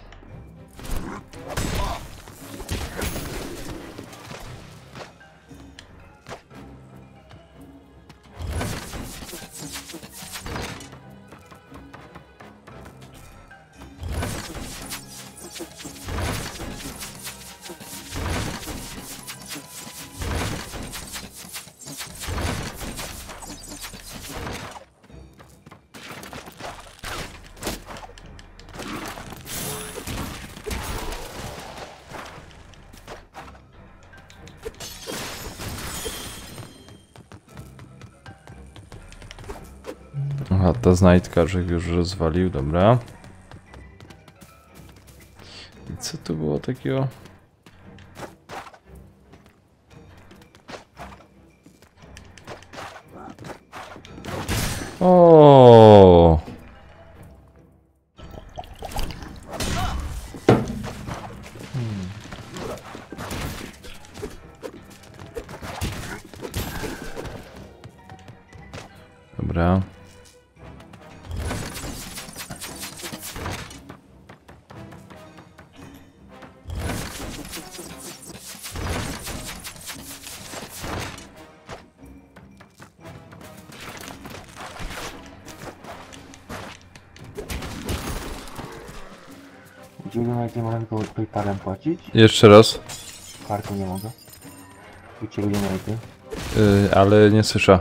Aha, ta znajdka, że już rozwalił, dobra. I co tu było takiego? O. Dobra. Udzielimy, nie mogę tylko PayPalem płacić? Jeszcze raz. Kartą nie mogę. Udzielimy. Ale nie słyszę.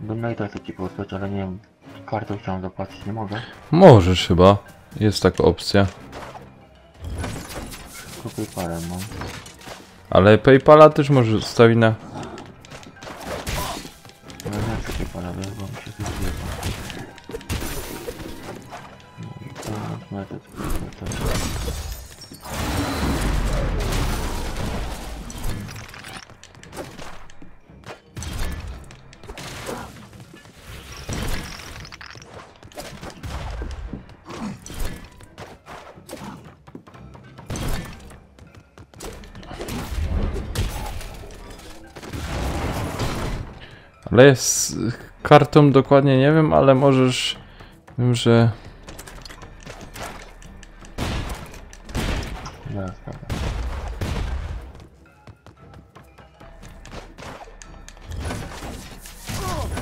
Donate'a chcę ci posłać, ale nie wiem, kartą chciałem zapłacić, nie mogę. Możesz chyba. Jest taka opcja. Tylko PayPalem mam. Ale PayPala też możesz zostawić na... Ale nie chcę PayPala, bo mi się coś zjeżdża. No i to Ale jest kartą dokładnie nie wiem, ale możesz... Wiem, że...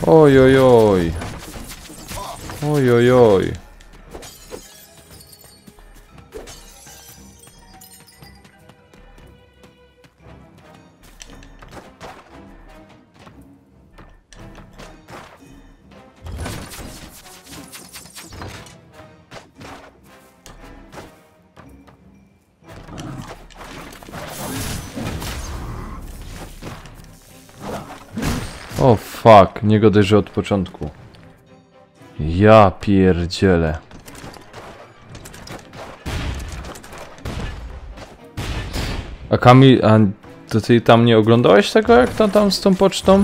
Oj, oj, oj. Oj, oj, oj. O fuck, nie godaj, że od początku. Ja pierdzielę. A Kamil, a to ty tam nie oglądałeś tego, jak to tam z tą pocztą?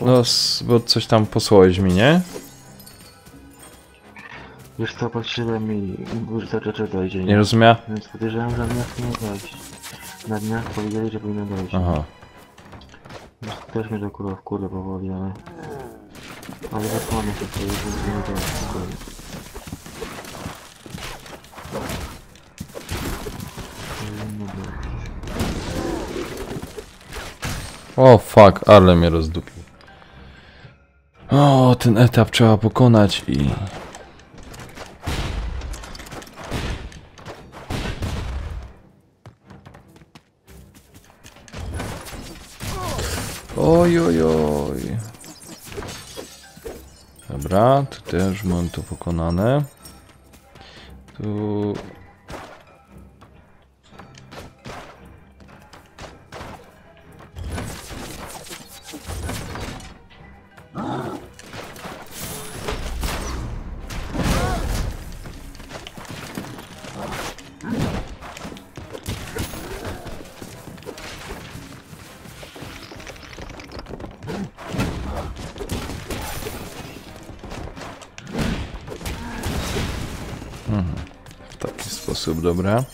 No, bo coś tam posłałeś mi, nie? Wiesz co, patrzyłem i cały dojdzie. Nie rozumiałem? Więc podejrzewam, że na dniach nie dojść. Na dniach powiedzieli, że powinno dojść. Aha. Też mnie to kurwa w kurde powoli, ale... Ale zasłonię się sobie, że nie dojść spokojnie. O fuck, ale mnie rozdupił. O, ten etap trzeba pokonać i... Oj, oj, oj. Dobra, tu też mam to pokonane. Tu... W taki sposób, dobra.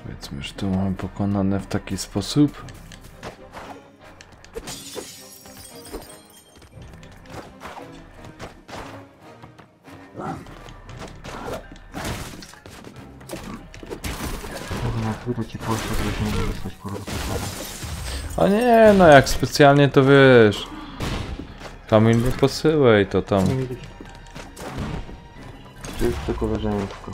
Powiedzmy, że to mamy pokonane w taki sposób. A nie, no jak specjalnie to wiesz. Kamil, nie posyłaj to tam. Czyste koleżeństwo.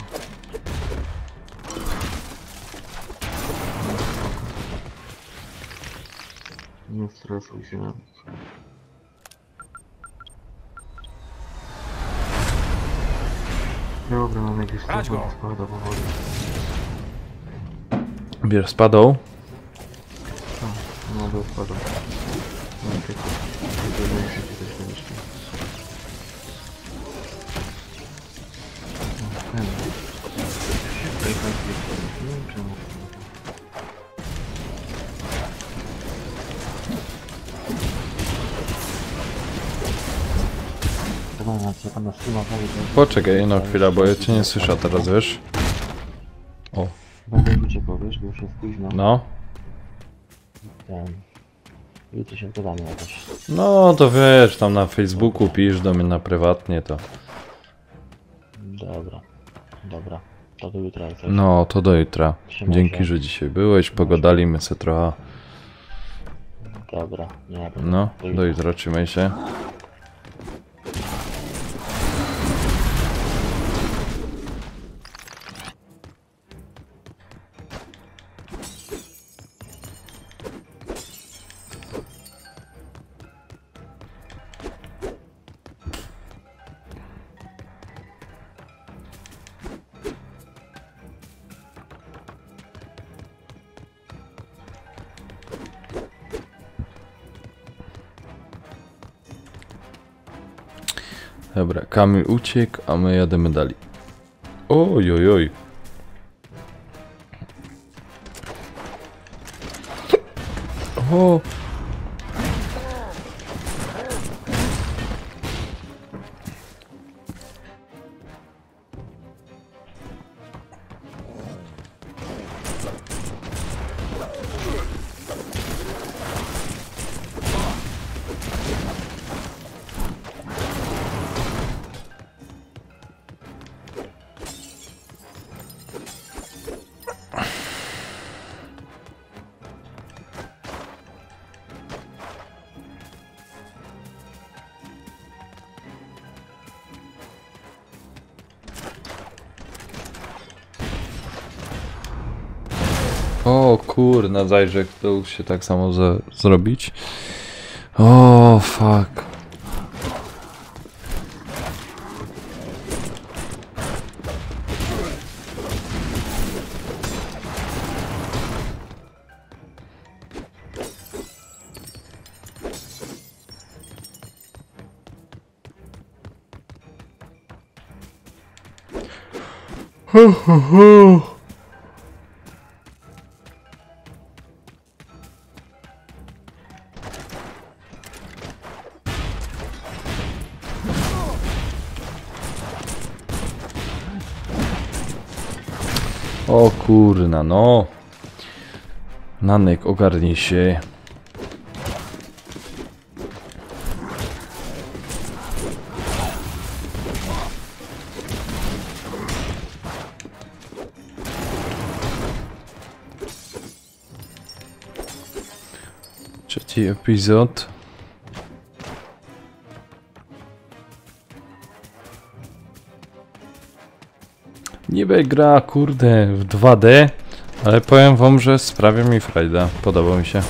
Nie stresuj się nawet. Dobra, mam jakieś Brać go. spada powoli. Bierz spadą. No do spada. Mam takie... Poczekaj, no chwila, bo ja cię nie słyszę teraz, wiesz? O, Będę cię powiesz, bo już jest późno. no. I to się gadamy jakoś. No to wiesz, tam na Facebooku pisz do mnie na prywatnie to. Dobra. Dobra. To do jutra. jak coś. No, to do jutra. Trzymaj Dzięki, się. że dzisiaj byłeś, pogadaliśmy se trochę. Dobra. Nie, No, do jutra, trzymaj się. Dobra, Kamil uciekł, a my jademy dalej. Oj, oj, oj. O! O kurna, zajrzę, to się tak samo zrobić. O fuck. O kurna, no. Nanek, ogarnij się. Trzeci epizod. Niby gra, kurde, w 2D, ale powiem wam, że sprawia mi frajda. Podoba mi się.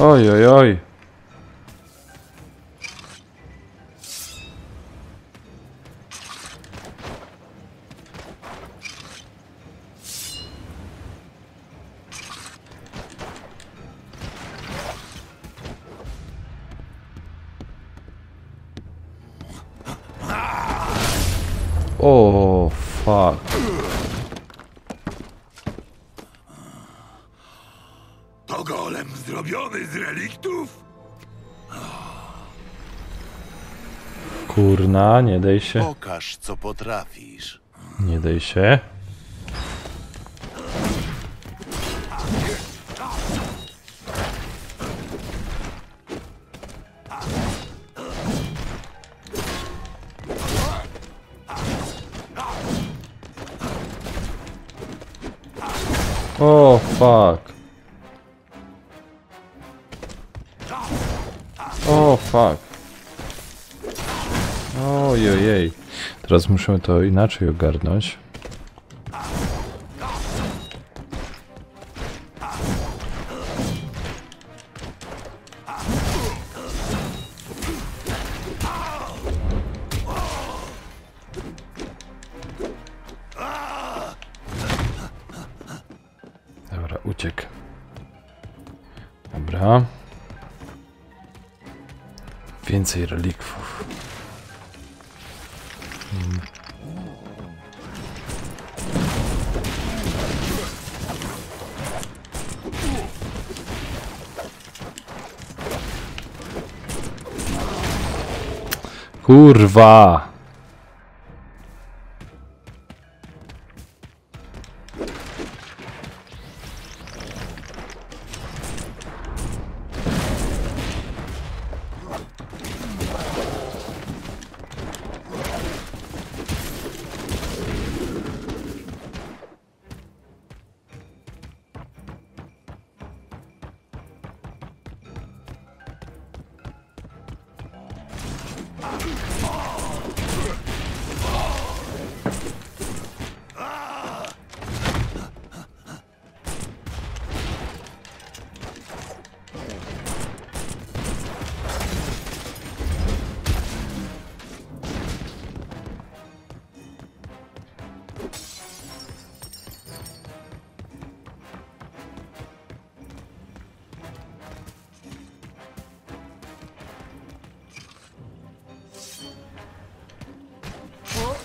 Oj, oj, oj. O, fuck. To golem zrobiony z reliktów? Kurna, nie daj się. Pokaż, co potrafisz. Nie daj się. O, fuck. O, fuck. Ojojej. Teraz muszę to inaczej ogarnąć. Dobra, uciekł. Dobra. Więcej relikwów. Kurwa!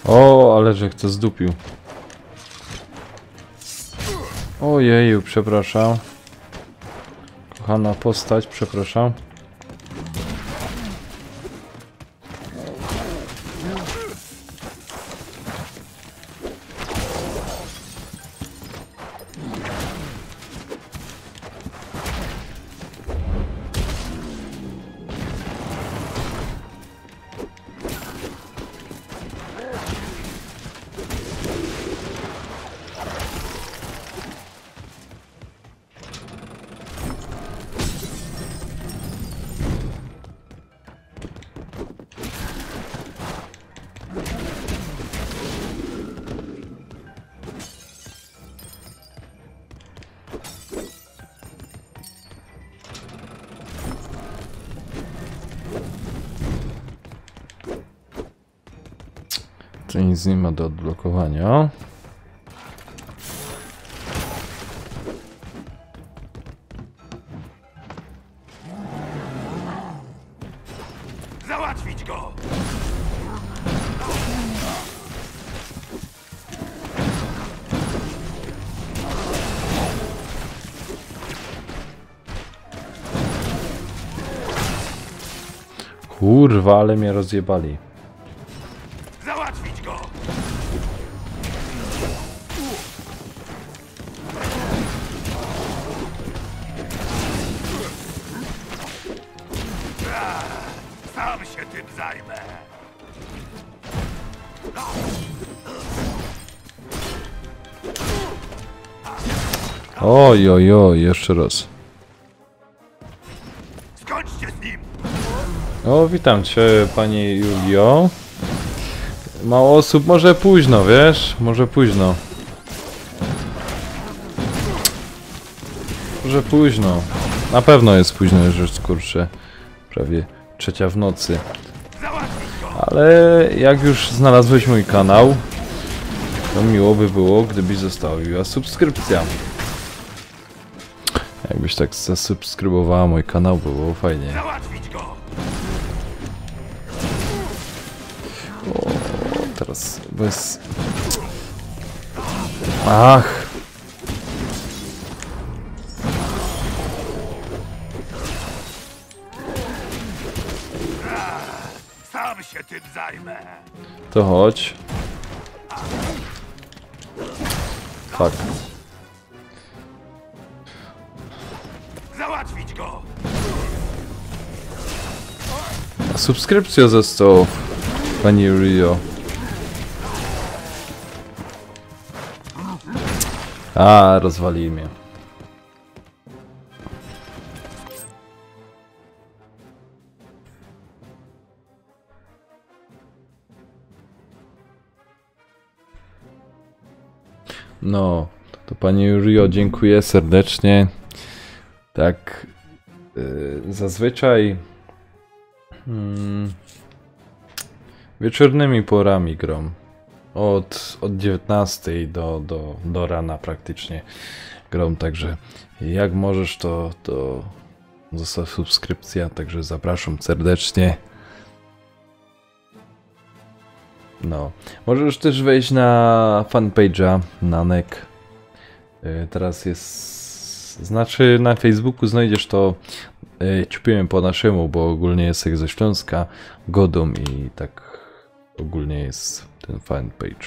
O, ale że kto zdupił. Ojeju, przepraszam. Kochana postać, przepraszam. To nic nie ma do odblokowania. Załatwić go! Kurwa, ale mnie rozjebali. Załatwić go! Sam się tym zajmę. Oj, oj, oj, jeszcze raz. Skończcie z nim! O, witam cię, panie Julio. Mało osób, może późno, wiesz? Może późno. Może późno. Na pewno jest późno, już kurczę. Prawie 3 w nocy. Ale jak już znalazłeś mój kanał, to miło by było, gdybyś zostawiła subskrypcja. Jakbyś tak zasubskrybowała mój kanał, by było fajnie. O, teraz bez... Ach! Sam się tym zajmę. To chodź. Fuck. Załatwić go! A subskrypcja został, pani Rio. A, rozwalili mnie. No, to pani Rio, dziękuję serdecznie. Tak, zazwyczaj wieczornymi porami gram. Od 19 do rana praktycznie gram, także jak możesz to zostaw subskrypcja, także zapraszam serdecznie. No, możesz też wejść na fanpage'a Nanek. Teraz jest, znaczy na Facebooku znajdziesz to Ciupiłem po naszemu, bo ogólnie jest jak ze Śląska, Godom i tak ogólnie jest ten fanpage.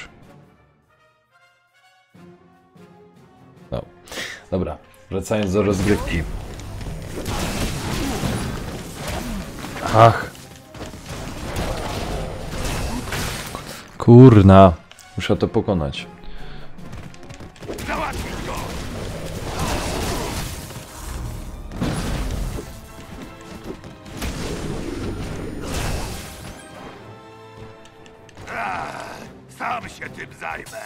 No, dobra, wracając do rozgrywki. Ach. Kurna, muszę to pokonać. Sam się tym zajmę.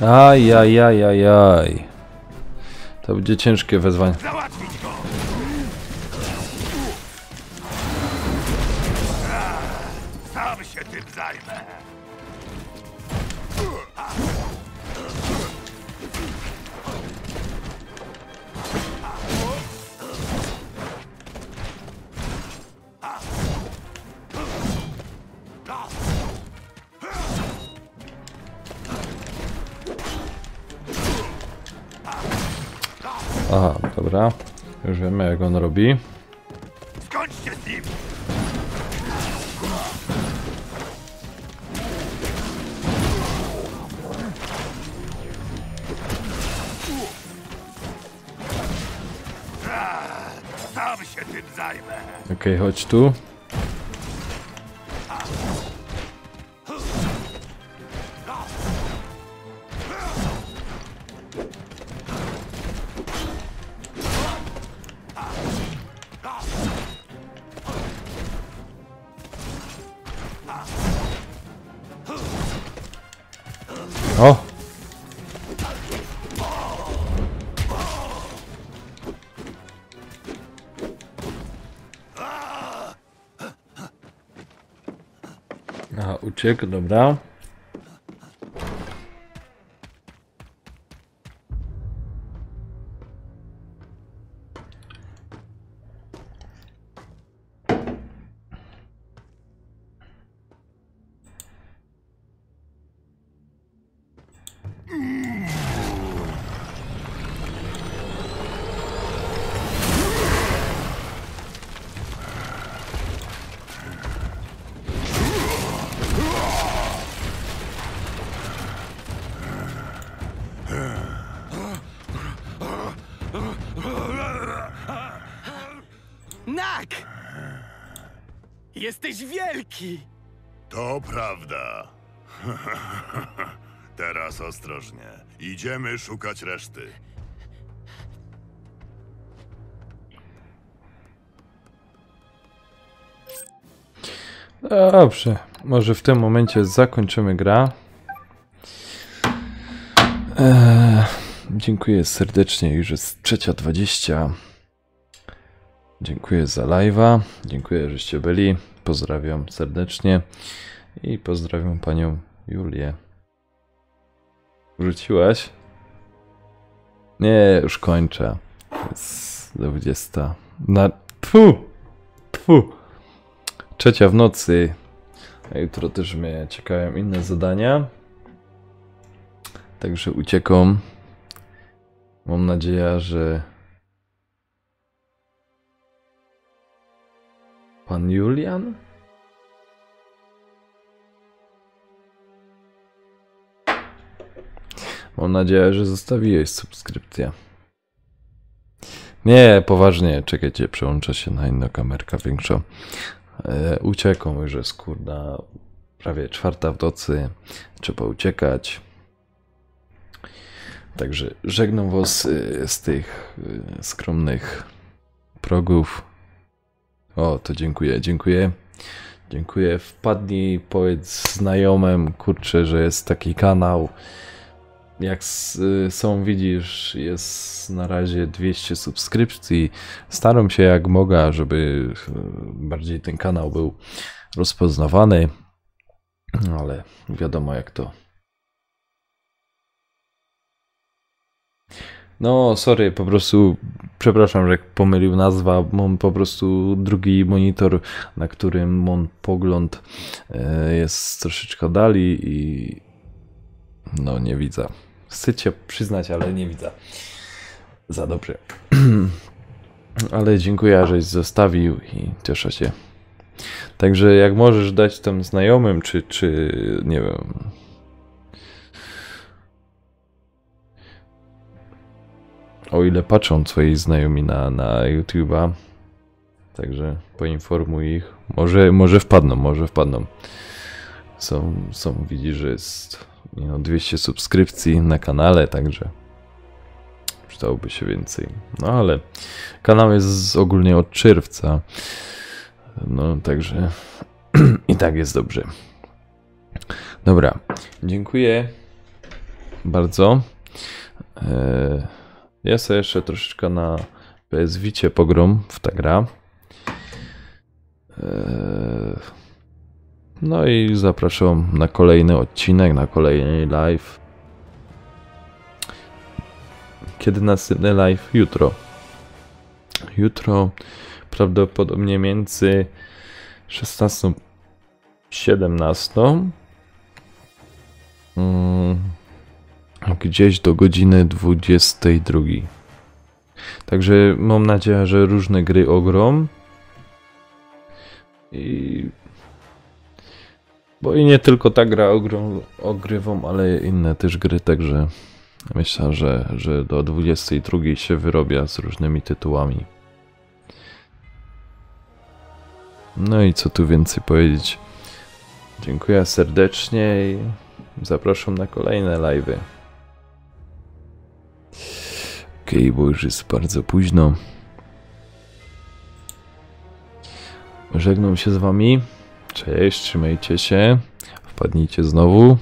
Ajajajajaj. To będzie ciężkie wyzwanie. Załatwić go! Sam się tym zajmę. Aha, dobra. Już wiemy, jak on robi. Skończcie z nim! Sam się tym zajmę. Okej, chodź tu. uciekł, dobra. Nak! Jesteś wielki! To prawda. Teraz ostrożnie. Idziemy szukać reszty. Dobrze, może w tym momencie zakończymy grę. Dziękuję serdecznie, już jest 3:20. Dziękuję za live'a, dziękuję, żeście byli. Pozdrawiam serdecznie i pozdrawiam panią Julię. Wróciłaś? Nie, już kończę. Jest 20. Tfu! 3 w nocy. A jutro też mnie czekają inne zadania. Także uciekam. Mam nadzieję, że pan Julian? Mam nadzieję, że zostawiłeś subskrypcję. Nie, poważnie, czekajcie, przełączę się na inną kamerkę większą. Uciekam, już jest kurna prawie 4 w nocy. Trzeba uciekać. Także żegnam was z tych skromnych progów. O, to dziękuję. Dziękuję. Wpadnij, powiedz znajomym, kurczę, że jest taki kanał. Jak widzisz, jest na razie 200 subskrypcji. Staram się jak mogę, żeby bardziej ten kanał był rozpoznawany. Ale wiadomo jak to. No, sorry, po prostu przepraszam, że pomylił nazwa. Mam po prostu drugi monitor, na którym mam pogląd jest troszeczkę dali i no nie widzę. Wstyd się przyznać, ale nie widzę za dobrze. Ale dziękuję, żeś zostawił i cieszę się. Także jak możesz dać tam znajomym, czy nie wiem... O ile patrzą twoi znajomi na YouTube'a. Także poinformuj ich. Może wpadną. Widzisz, że jest 200 subskrypcji na kanale, także przydałoby się więcej. No ale kanał jest ogólnie od czerwca. No także i tak jest dobrze. Dobra, dziękuję bardzo. Ja sobie jeszcze troszeczkę na PS Vicie pogrom w ta gra. No i zapraszam na kolejny odcinek, na kolejny live. Kiedy następny live? Jutro. Jutro prawdopodobnie między 16 a 17. Gdzieś do godziny 22. Także mam nadzieję, że różne gry ogrom. Bo i nie tylko ta gra ogrywam, ale inne też gry, także myślę, że do 22 się wyrobia z różnymi tytułami. No i co tu więcej powiedzieć. Dziękuję serdecznie i zapraszam na kolejne live'y. Okej, bo już jest bardzo późno. Żegnam się z wami. Cześć, trzymajcie się. Wpadnijcie znowu.